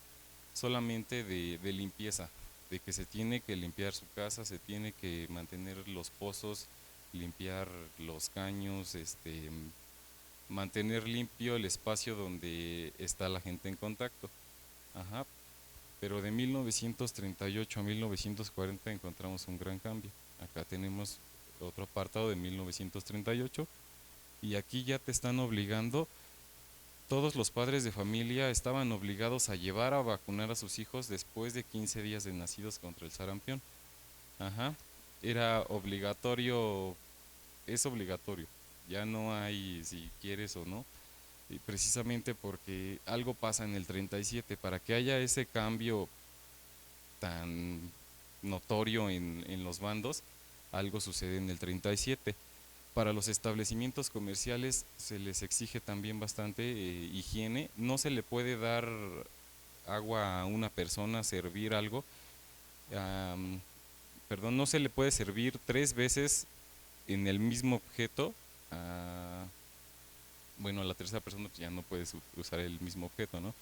S7: solamente de limpieza, de que se tiene que limpiar su casa, se tiene que mantener los pozos, limpiar los caños, mantener limpio el espacio donde está la gente en contacto. Ajá. Pero de 1938 a 1940 encontramos un gran cambio. Acá tenemos otro apartado de 1938 y aquí ya te están obligando. Todos los padres de familia estaban obligados a llevar a vacunar a sus hijos después de 15 días de nacidos contra el sarampión. Ajá. Era obligatorio, es obligatorio. ya no hay si quieres o no, precisamente porque algo pasa en el 37, para que haya ese cambio tan notorio en los bandos, algo sucede en el 37. Para los establecimientos comerciales se les exige también bastante higiene, no se le puede dar agua a una persona, servir algo, perdón, no se le puede servir 3 veces en el mismo objeto, bueno, a la tercera persona pues ya no puedes usar el mismo objeto, ¿no?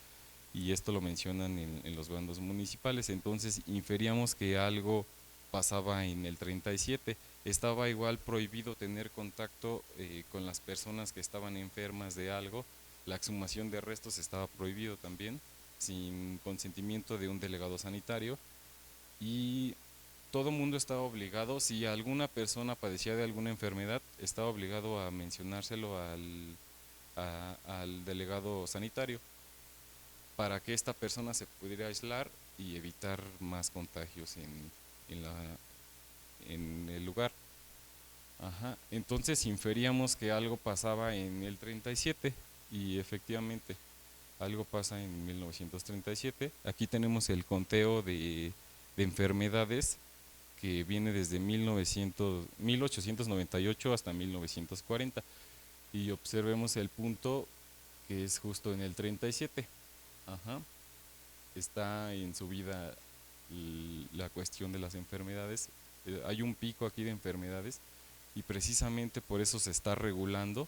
S7: Y esto lo mencionan en los bandos municipales, entonces inferíamos que algo pasaba en el 37, estaba igual prohibido tener contacto con las personas que estaban enfermas de algo, la exhumación de restos estaba prohibido también, sin consentimiento de un delegado sanitario, y todo mundo estaba obligado, si alguna persona padecía de alguna enfermedad, estaba obligado a mencionárselo al delegado sanitario, para que esta persona se pudiera aislar y evitar más contagios en el lugar. Ajá. Entonces inferíamos que algo pasaba en el 37 y efectivamente algo pasa en 1937. Aquí tenemos el conteo de enfermedades que viene desde 1898 hasta 1940 y observemos el punto que es justo en el 37. Ajá. Está en subida la cuestión de las enfermedades, hay un pico aquí de enfermedades y precisamente por eso se están regulando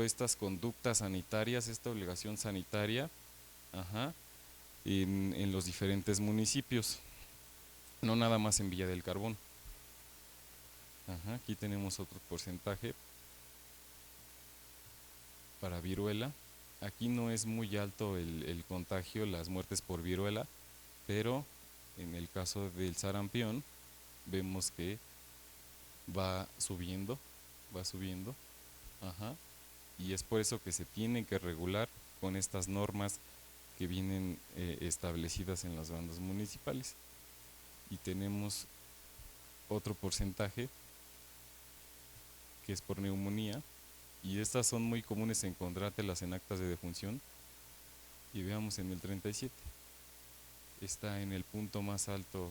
S7: estas conductas sanitarias, esta obligación sanitaria, ajá, en los diferentes municipios, no nada más en Villa del Carbón. Ajá, aquí tenemos otro porcentaje para viruela. Aquí no es muy alto el contagio, las muertes por viruela, pero en el caso del sarampión vemos que va subiendo, ajá, y es por eso que se tienen que regular con estas normas que vienen establecidas en las bandas municipales. Y tenemos otro porcentaje que es por neumonía, y estas son muy comunes encontrártelas en actas de defunción, y veamos en el 37 está en el punto más alto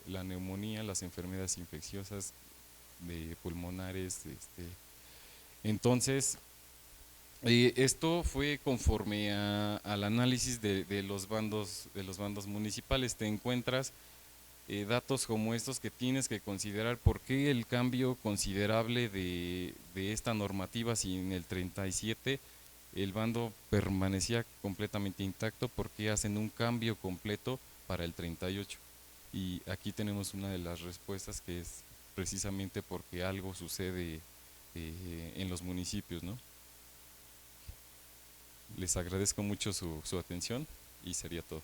S7: la neumonía, las enfermedades infecciosas de pulmonares, entonces esto fue conforme al análisis de los bandos municipales. Te encuentras datos como estos que tienes que considerar. ¿Por qué el cambio considerable de esta normativa si en el 37 el bando permanecía completamente intacto? ¿Por qué hacen un cambio completo para el 38? Y aquí tenemos una de las respuestas, que es precisamente porque algo sucede en los municipios, ¿no? Les agradezco mucho su atención y sería todo.